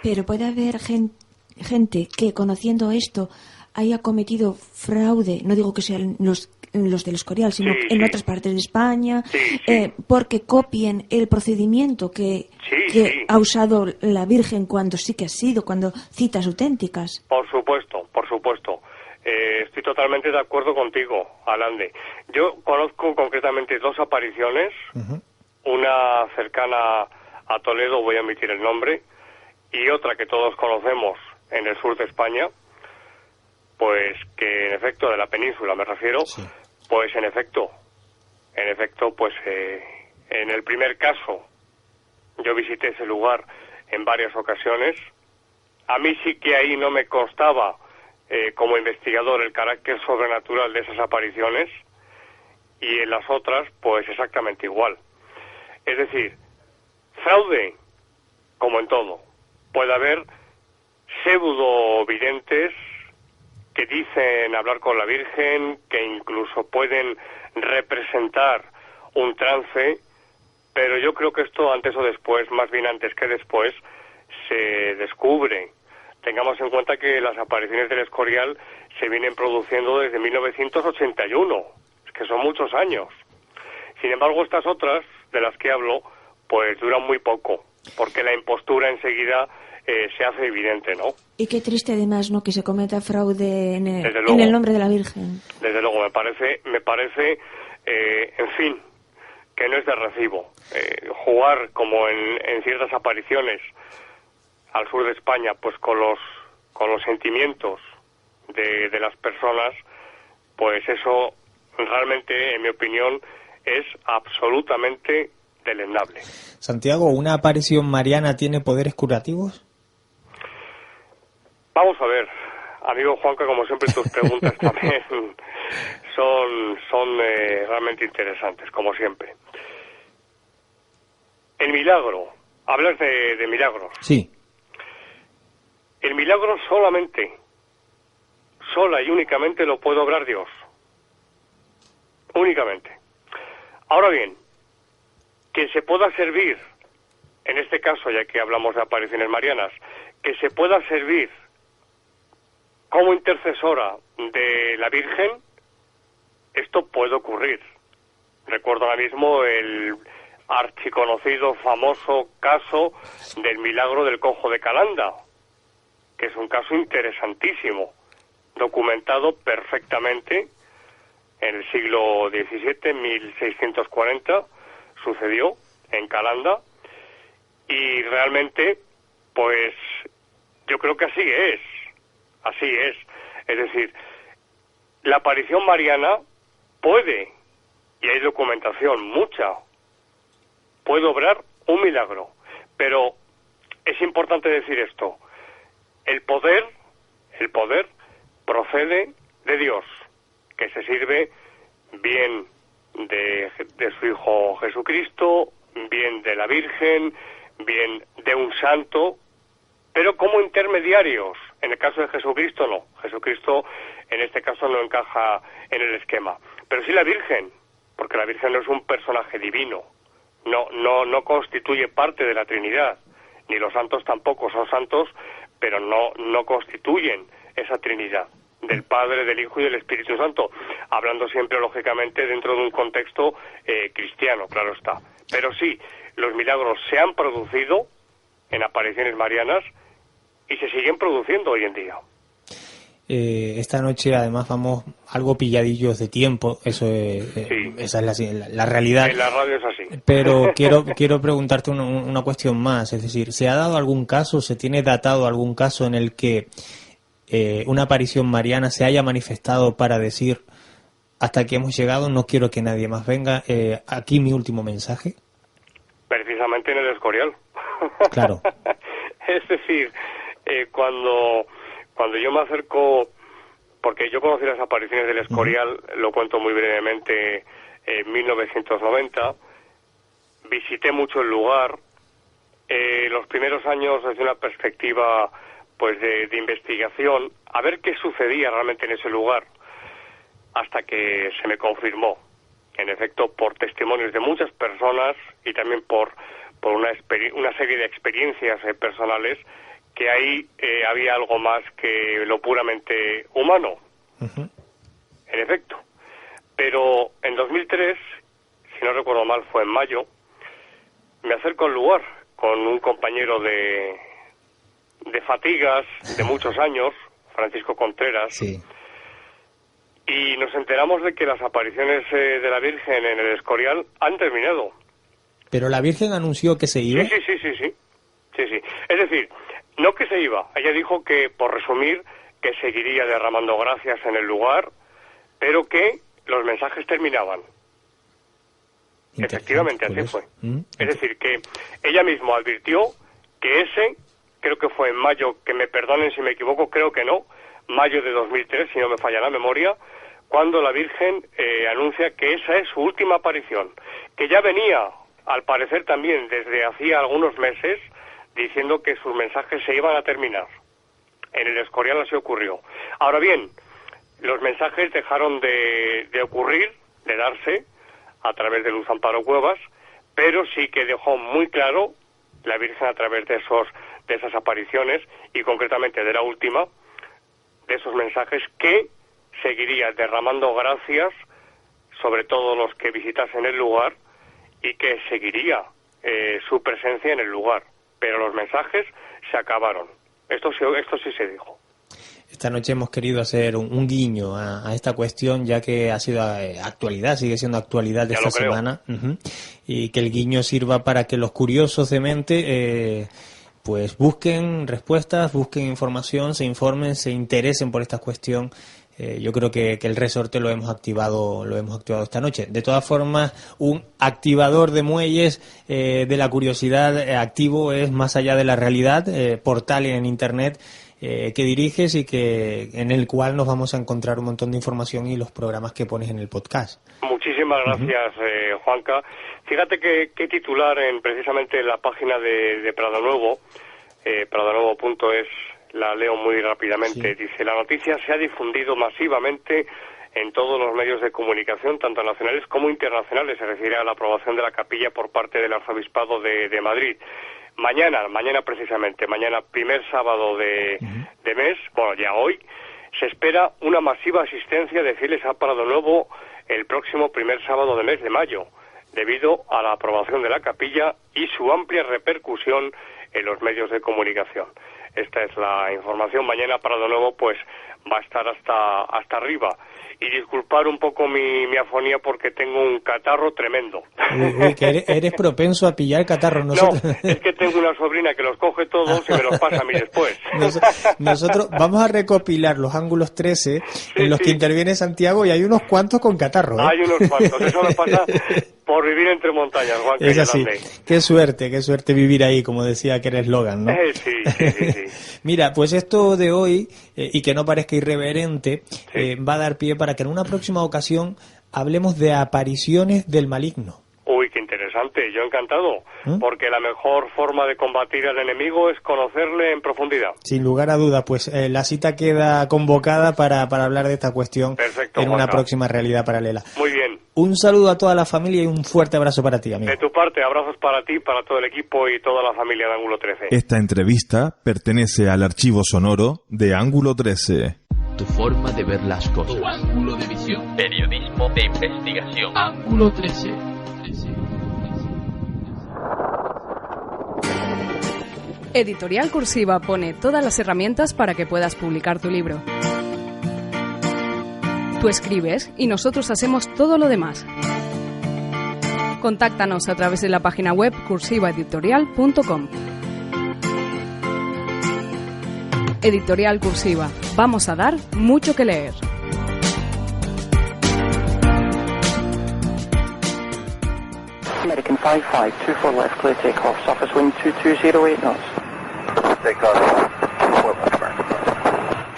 S21: Pero puede haber gente que, conociendo esto, haya cometido fraude, no digo que sean los del Escorial, sino en otras partes de España, porque copien el procedimiento que ha usado la Virgen cuando sí que ha sido, cuando citas auténticas.
S20: Por supuesto. Estoy totalmente de acuerdo contigo, Alande. Yo conozco concretamente dos apariciones, una cercana a Toledo, voy a omitir el nombre, y otra que todos conocemos en el sur de España, pues que en efecto, de la península me refiero, pues en efecto, pues en el primer caso yo visité ese lugar en varias ocasiones. A mí sí que ahí no me constaba como investigador el carácter sobrenatural de esas apariciones, y en las otras pues exactamente igual. Es decir, fraude, como en todo, puede haber pseudo-videntes que dicen hablar con la Virgen, que incluso pueden representar un trance, pero yo creo que esto antes o después, más bien antes que después, se descubre. Tengamos en cuenta que las apariciones del Escorial se vienen produciendo desde 1981, que son muchos años. Sin embargo, estas otras, de las que hablo, pues duran muy poco, porque la impostura enseguida se hace evidente, ¿no?
S21: Y qué triste además, ¿no?, que se cometa fraude en
S20: Desde
S21: el
S20: luego.
S21: nombre de la Virgen.
S20: Desde luego, me parece, en fin, que no es de recibo. Jugar como en ciertas apariciones al sur de España, pues con los sentimientos de las personas, pues eso realmente, en mi opinión, es absolutamente deleznable.
S4: Santiago, ¿una aparición mariana tiene poderes curativos?
S20: Vamos a ver, amigo Juanca, como siempre tus preguntas también son realmente interesantes, como siempre. El milagro, hablas de milagros.
S4: Sí.
S20: El milagro sola y únicamente lo puede obrar Dios. Únicamente. Ahora bien, que se pueda servir, en este caso, ya que hablamos de apariciones marianas, que se pueda servir como intercesora de la Virgen, esto puede ocurrir. Recuerdo ahora mismo el archiconocido, famoso caso del milagro del cojo de Calanda, que es un caso interesantísimo, documentado perfectamente en el siglo XVII, 1640, sucedió en Calanda, y realmente, pues, yo creo que así es. Es decir, la aparición mariana puede, y hay documentación mucha, puede obrar un milagro, pero es importante decir esto: el poder procede de Dios, que se sirve bien de su Hijo Jesucristo, bien de la Virgen, bien de un santo, pero como intermediarios. En el caso de Jesucristo no. Jesucristo en este caso no encaja en el esquema. Pero sí la Virgen, porque la Virgen no es un personaje divino. No constituye parte de la Trinidad. Ni los santos tampoco son santos, pero no constituyen esa Trinidad del Padre, del Hijo y del Espíritu Santo, hablando siempre, lógicamente, dentro de un contexto cristiano, claro está. Pero sí, los milagros se han producido en apariciones marianas y se siguen produciendo hoy en día.
S4: Esta noche, además, vamos algo pilladillos de tiempo, esa es la realidad.
S20: En la radio es así.
S4: Pero quiero preguntarte una cuestión más, es decir, ¿se ha dado algún caso, se tiene datado algún caso en el que una aparición mariana se haya manifestado para decir: hasta aquí hemos llegado, no quiero que nadie más venga, aquí mi último mensaje?
S20: Precisamente en el Escorial.
S4: Claro.
S20: Es decir, cuando yo me acerco, porque yo conocí las apariciones del Escorial, lo cuento muy brevemente, en 1990, visité mucho el lugar. Los primeros años, desde una perspectiva pues de investigación, a ver qué sucedía realmente en ese lugar, hasta que se me confirmó, en efecto, por testimonios de muchas personas y también por una serie de experiencias personales, que ahí había algo más que lo puramente humano. Uh-huh. En efecto. Pero en 2003, si no recuerdo mal, fue en mayo, me acerco al lugar con un compañero de fatigas de muchos años, Francisco Contreras,
S4: sí.
S20: Y nos enteramos de que las apariciones de la Virgen en el Escorial han terminado.
S4: ¿Pero la Virgen anunció que se iba?
S20: Sí. Es decir, no que se iba. Ella dijo que, por resumir, que seguiría derramando gracias en el lugar, pero que los mensajes terminaban. Efectivamente, así fue. Es decir, que ella misma advirtió que creo que fue en mayo, que me perdonen si me equivoco, creo que no, mayo de 2003, si no me falla la memoria, cuando la Virgen anuncia que esa es su última aparición, que ya venía, al parecer también desde hacía algunos meses, diciendo que sus mensajes se iban a terminar. En el Escorial así ocurrió. Ahora bien, los mensajes dejaron de ocurrir, de darse, a través de Luz Amparo Cuevas, pero sí que dejó muy claro la Virgen a través de esas apariciones, y concretamente de la última, de esos mensajes, que seguiría derramando gracias sobre todos los que visitasen el lugar, y que seguiría su presencia en el lugar, pero los mensajes se acabaron. Esto sí se dijo.
S4: Esta noche hemos querido hacer un guiño a esta cuestión, ya que ha sido actualidad, sigue siendo actualidad de esta semana, y que el guiño sirva para que los curiosos de mente pues busquen respuestas, busquen información, se informen, se interesen por esta cuestión. Yo creo que el resorte lo hemos activado esta noche. De todas formas, un activador de muelles de la curiosidad activo es Más allá de la realidad, portal en internet que diriges y en el cual nos vamos a encontrar un montón de información y los programas que pones en el podcast.
S20: Muchísimas gracias, Juanca. Fíjate que titular precisamente en la página de Prado Nuevo, pradonuevo.es, la leo muy rápidamente. Sí. Dice: la noticia se ha difundido masivamente en todos los medios de comunicación, tanto nacionales como internacionales. Se refiere a la aprobación de la capilla por parte del Arzobispado de Madrid. Mañana precisamente, mañana primer sábado de mes, bueno, ya hoy, se espera una masiva asistencia de fieles a Prado Nuevo el próximo primer sábado de mes de mayo, debido a la aprobación de la capilla y su amplia repercusión en los medios de comunicación. Esta es la información. Mañana Prado Nuevo pues va a estar hasta arriba. Y disculpar un poco mi afonía porque tengo un catarro tremendo.
S4: Uy, que eres propenso a pillar catarros.
S20: No, es que tengo una sobrina que los coge todos y me los pasa a mí después.
S4: Nosotros vamos a recopilar los ángulos 13 en los que interviene Santiago, y hay unos cuantos con catarro.
S20: Hay unos cuantos, eso me pasa por vivir entre montañas, Juan.
S4: Es así. Qué suerte vivir ahí, como decía que era eslogan, ¿no?
S20: Sí.
S4: Mira, pues esto de hoy, y que no parezca irreverente, va a dar pie para que en una próxima ocasión hablemos de apariciones del maligno.
S20: Uy, qué interesante, yo encantado, porque la mejor forma de combatir al enemigo es conocerle en profundidad.
S4: Sin lugar a dudas, pues la cita queda convocada para hablar de esta cuestión.
S20: Perfecto,
S4: en una próxima realidad paralela.
S20: Muy bien.
S4: Un saludo a toda la familia y un fuerte abrazo para ti, amigo.
S20: De tu parte, abrazos para ti, para todo el equipo y toda la familia de Ángulo 13.
S19: Esta entrevista pertenece al archivo sonoro de Ángulo 13.
S3: Tu forma de ver las cosas.
S7: Tu ángulo de visión.
S3: Periodismo de investigación.
S7: Ángulo 13.
S5: Editorial Cursiva pone todas las herramientas para que puedas publicar tu libro. Tú escribes y nosotros hacemos todo lo demás. Contáctanos a través de la página web cursivaeditorial.com. Editorial Cursiva. Vamos a dar mucho que leer.
S22: American 5524 left, clear takeoff. Surface wind 2208 knots. Takeoff.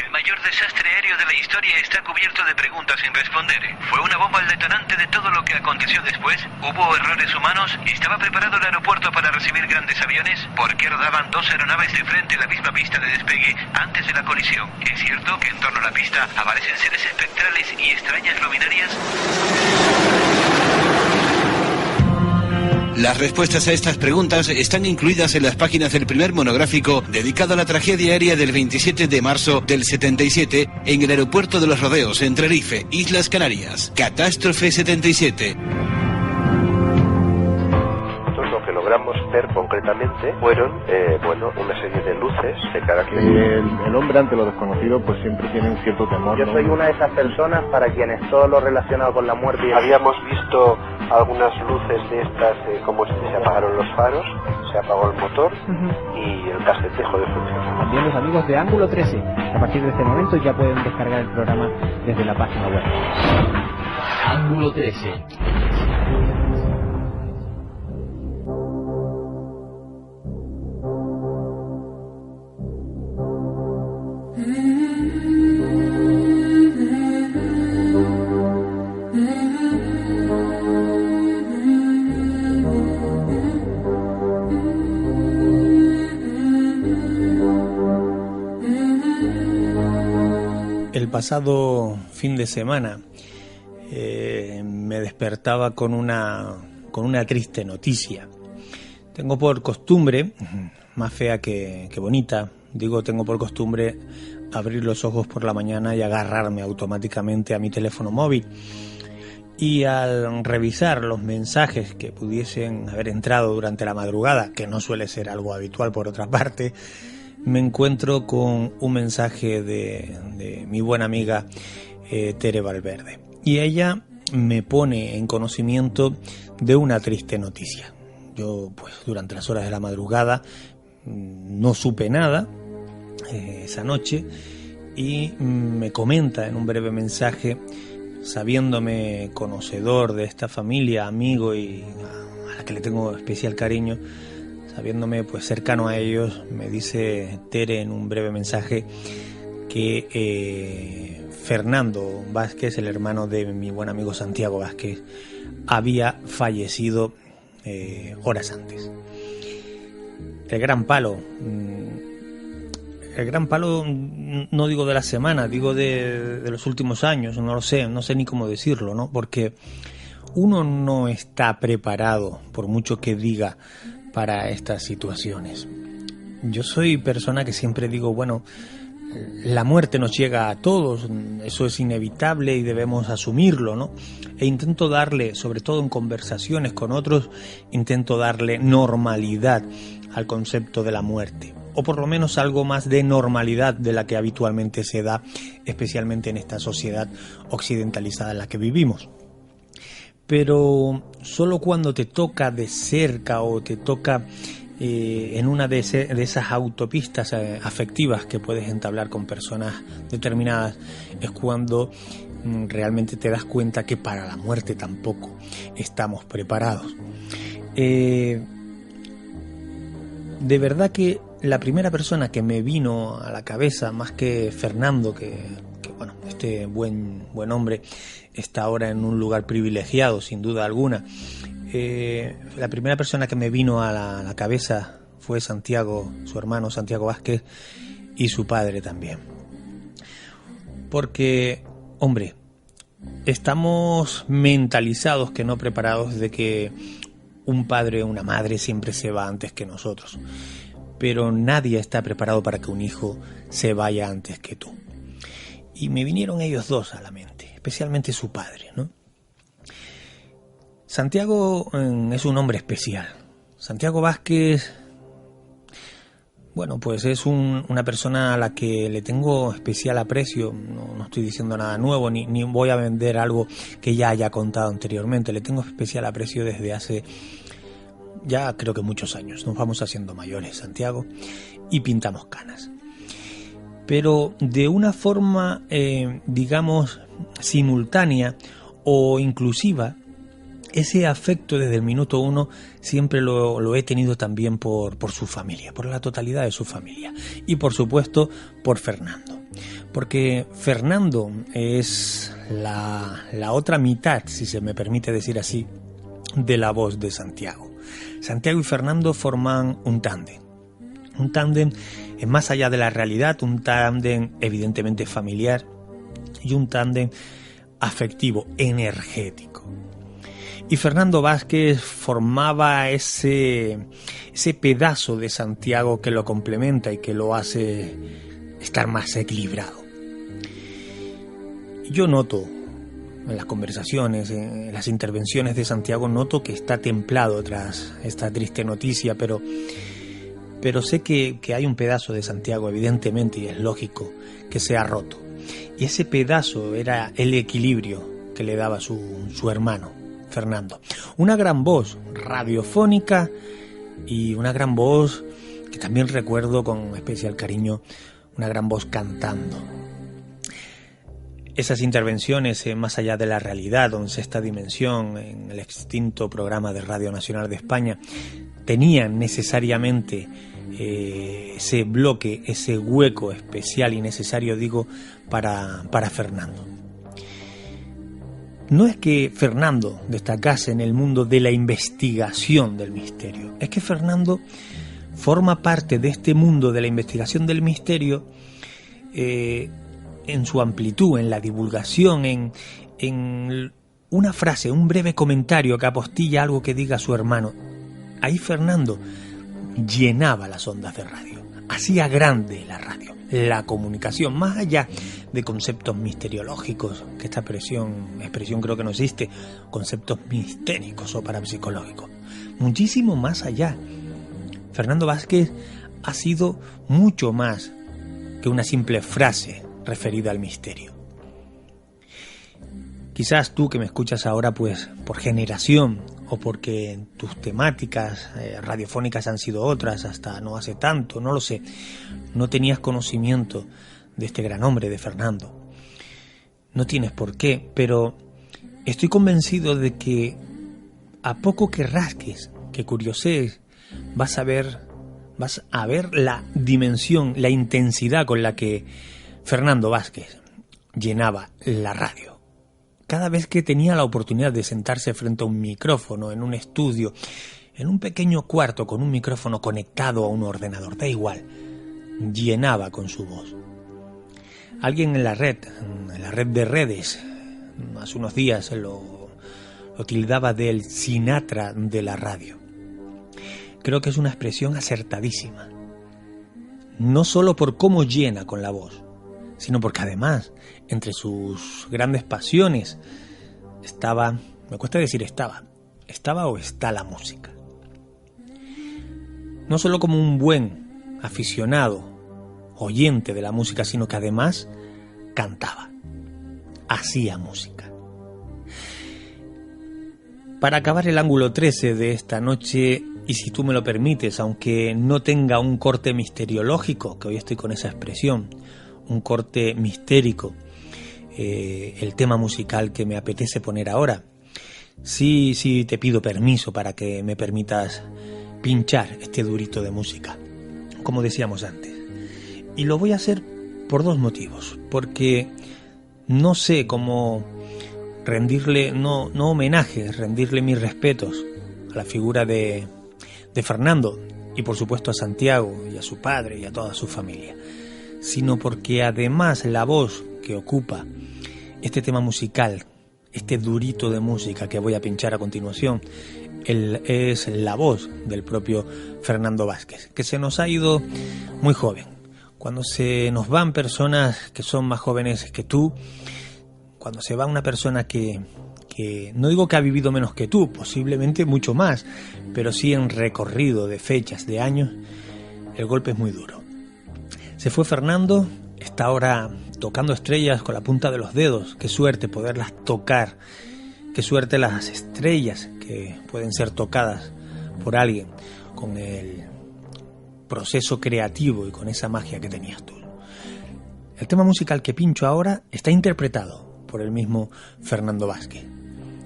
S23: El mayor desastre aéreo de la historia está cubierto de preguntas sin responder. ¿Fue una bomba el detonante de todo lo que aconteció después? ¿Hubo errores humanos? ¿Estaba preparado el aeropuerto para recibir grandes aviones? ¿Por qué rodaban dos aeronaves de frente en la misma pista de despegue antes de la colisión? ¿Es cierto que en torno a la pista aparecen seres espectrales y extrañas luminarias?
S24: Las respuestas a estas preguntas están incluidas en las páginas del primer monográfico dedicado a la tragedia aérea del 27 de marzo del 77 en el aeropuerto de Los Rodeos, en Tenerife, Islas Canarias. Catástrofe 77.
S25: Lo que logramos ver concretamente fueron una serie de luces de carácter.
S26: El hombre ante lo desconocido pues siempre tiene un cierto temor.
S25: Yo soy una de esas personas para quienes todo lo relacionado con la muerte. Habíamos visto algunas luces de estas, como se apagaron los faros, se apagó el motor y el casete dejó de funcionar.
S27: También los amigos de Ángulo 13, a partir de este momento ya pueden descargar el programa desde la página web.
S7: Ángulo 13.
S2: El pasado fin de semana me despertaba con una triste noticia. Tengo por costumbre, más fea que bonita, tengo por costumbre abrir los ojos por la mañana y agarrarme automáticamente a mi teléfono móvil. Y al revisar los mensajes que pudiesen haber entrado durante la madrugada, que no suele ser algo habitual por otra parte, me encuentro con un mensaje de mi buena amiga Tere Valverde. Y ella me pone en conocimiento de una triste noticia. Yo, pues, durante las horas de la madrugada no supe nada esa noche, y me comenta en un breve mensaje, sabiéndome conocedor de esta familia, amigo y a la que le tengo especial cariño, sabiéndome pues cercano a ellos, me dice Tere en un breve mensaje que Fernando Vázquez, el hermano de mi buen amigo Santiago Vázquez, había fallecido horas antes. El gran palo no digo de la semana, digo de los últimos años, no sé ni cómo decirlo, ¿no? Porque uno no está preparado, por mucho que diga, para estas situaciones. Yo soy persona que siempre digo, bueno, la muerte nos llega a todos, eso es inevitable y debemos asumirlo, ¿no? E intento darle, sobre todo en conversaciones con otros, intento darle normalidad al concepto de la muerte, o por lo menos algo más de normalidad de la que habitualmente se da, especialmente en esta sociedad occidentalizada en la que vivimos. Pero solo cuando te toca de cerca o te toca en una de esas autopistas afectivas que puedes entablar con personas determinadas, es cuando realmente te das cuenta que para la muerte tampoco estamos preparados. De verdad que la primera persona que me vino a la cabeza, más que Fernando, que bueno, este buen hombre está ahora en un lugar privilegiado, sin duda alguna, la primera persona que me vino a la cabeza fue Santiago, su hermano Santiago Vázquez, y su padre también. Porque, hombre, estamos mentalizados, que no preparados, de que un padre o una madre siempre se va antes que nosotros. Pero nadie está preparado para que un hijo se vaya antes que tú. Y me vinieron ellos dos a la mente, especialmente su padre, ¿no? Santiago es un hombre especial. Santiago Vázquez, bueno, pues es una persona a la que le tengo especial aprecio. No estoy diciendo nada nuevo, ni voy a vender algo que ya haya contado anteriormente. Le tengo especial aprecio desde hace ya creo que muchos años. Nos vamos haciendo mayores, Santiago, y pintamos canas. Pero de una forma, digamos, simultánea o inclusiva, ese afecto desde el minuto uno siempre lo he tenido también por su familia, por la totalidad de su familia, y por supuesto por Fernando, porque Fernando es la otra mitad, si se me permite decir así, de la voz de Santiago. Santiago y Fernando forman un tándem más allá de la realidad, un tándem evidentemente familiar y un tándem afectivo, energético. Y Fernando Vázquez formaba ese pedazo de Santiago que lo complementa y que lo hace estar más equilibrado. Yo noto en las conversaciones, en las intervenciones de Santiago, noto que está templado tras esta triste noticia, pero sé que hay un pedazo de Santiago, evidentemente, y es lógico, que se ha roto. Y ese pedazo era el equilibrio que le daba su hermano, Fernando. Una gran voz radiofónica y una gran voz que también recuerdo con especial cariño, una gran voz cantando. Esas intervenciones más allá de la realidad, en Sexta Dimensión, en el extinto programa de Radio Nacional de España, tenían necesariamente ese bloque, ese hueco especial y necesario, digo, para Fernando. No es que Fernando destacase en el mundo de la investigación del misterio, es que Fernando forma parte de este mundo de la investigación del misterio en su amplitud, en la divulgación, en una frase, un breve comentario que apostilla algo que diga su hermano. Ahí Fernando llenaba las ondas de radio. hacía grande la radio, la comunicación, más allá de conceptos misteriológicos, que esta expresión creo que no existe, conceptos mistéricos o parapsicológicos, muchísimo más allá. Fernando Vázquez ha sido mucho más que una simple frase referida al misterio. Quizás tú que me escuchas ahora, pues por generación o porque tus temáticas radiofónicas han sido otras hasta no hace tanto, no lo sé, no tenías conocimiento de este gran hombre, de Fernando. No tienes por qué, pero estoy convencido de que a poco que rasques, que curiosees, vas a ver la dimensión, la intensidad con la que Fernando Vázquez llenaba la radio. Cada vez que tenía la oportunidad de sentarse frente a un micrófono, en un estudio, en un pequeño cuarto con un micrófono conectado a un ordenador, da igual, llenaba con su voz. Alguien en la red de redes, hace unos días lo tildaba del Sinatra de la radio. Creo que es una expresión acertadísima, no solo por cómo llena con la voz, sino porque además, entre sus grandes pasiones, estaba o está la música. No solo como un buen aficionado, oyente de la música, sino que además cantaba, hacía música. Para acabar el ángulo 13 de esta noche, y si tú me lo permites, aunque no tenga un corte misteriológico, que hoy estoy con esa expresión, un corte mistérico, el tema musical que me apetece poner ahora, sí te pido permiso para que me permitas pinchar este durito de música, como decíamos antes. Y lo voy a hacer por dos motivos, porque no sé cómo rendirle, no homenajes, rendirle mis respetos a la figura de Fernando y por supuesto a Santiago y a su padre y a toda su familia, sino porque además la voz que ocupa este tema musical, este durito de música que voy a pinchar a continuación, es la voz del propio Fernando Vázquez, que se nos ha ido muy joven. Cuando se nos van personas que son más jóvenes que tú, cuando se va una persona que no digo que ha vivido menos que tú, posiblemente mucho más, pero sí en recorrido de fechas, de años, el golpe es muy duro. Se fue Fernando, está ahora tocando estrellas con la punta de los dedos. Qué suerte poderlas tocar, qué suerte las estrellas que pueden ser tocadas por alguien con el proceso creativo y con esa magia que tenías tú. El tema musical que pincho ahora está interpretado por el mismo Fernando Vázquez.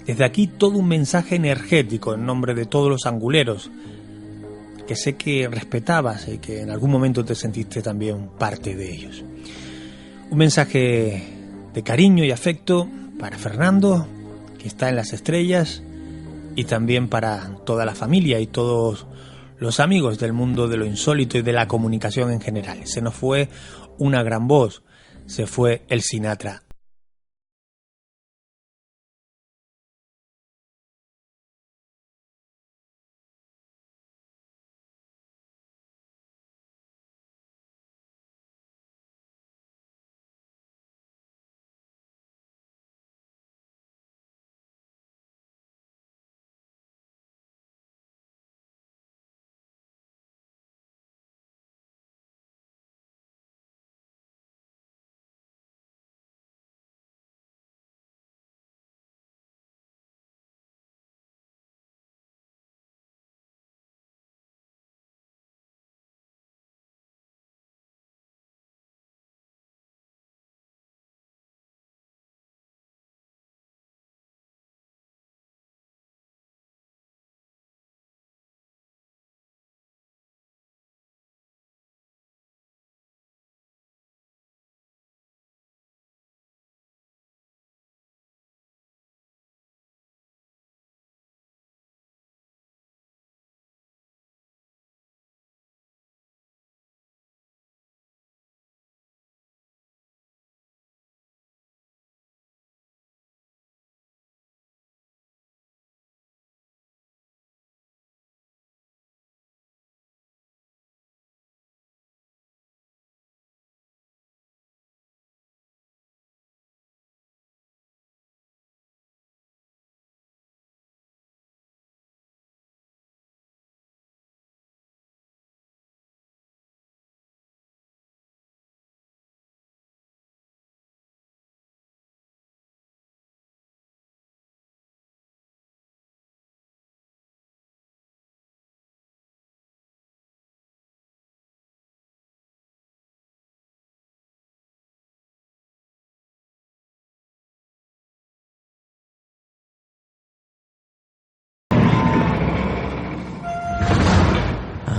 S2: Desde aquí todo un mensaje energético en nombre de todos los anguleros, que sé que respetabas y que en algún momento te sentiste también parte de ellos. Un mensaje de cariño y afecto para Fernando, que está en las estrellas, y también para toda la familia y todos los amigos del mundo de lo insólito y de la comunicación en general. Se nos fue una gran voz, se fue el Sinatra.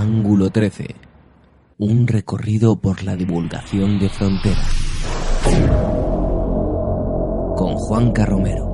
S6: Ángulo 13. Un recorrido por la divulgación de fronteras. Con Juanca Romero.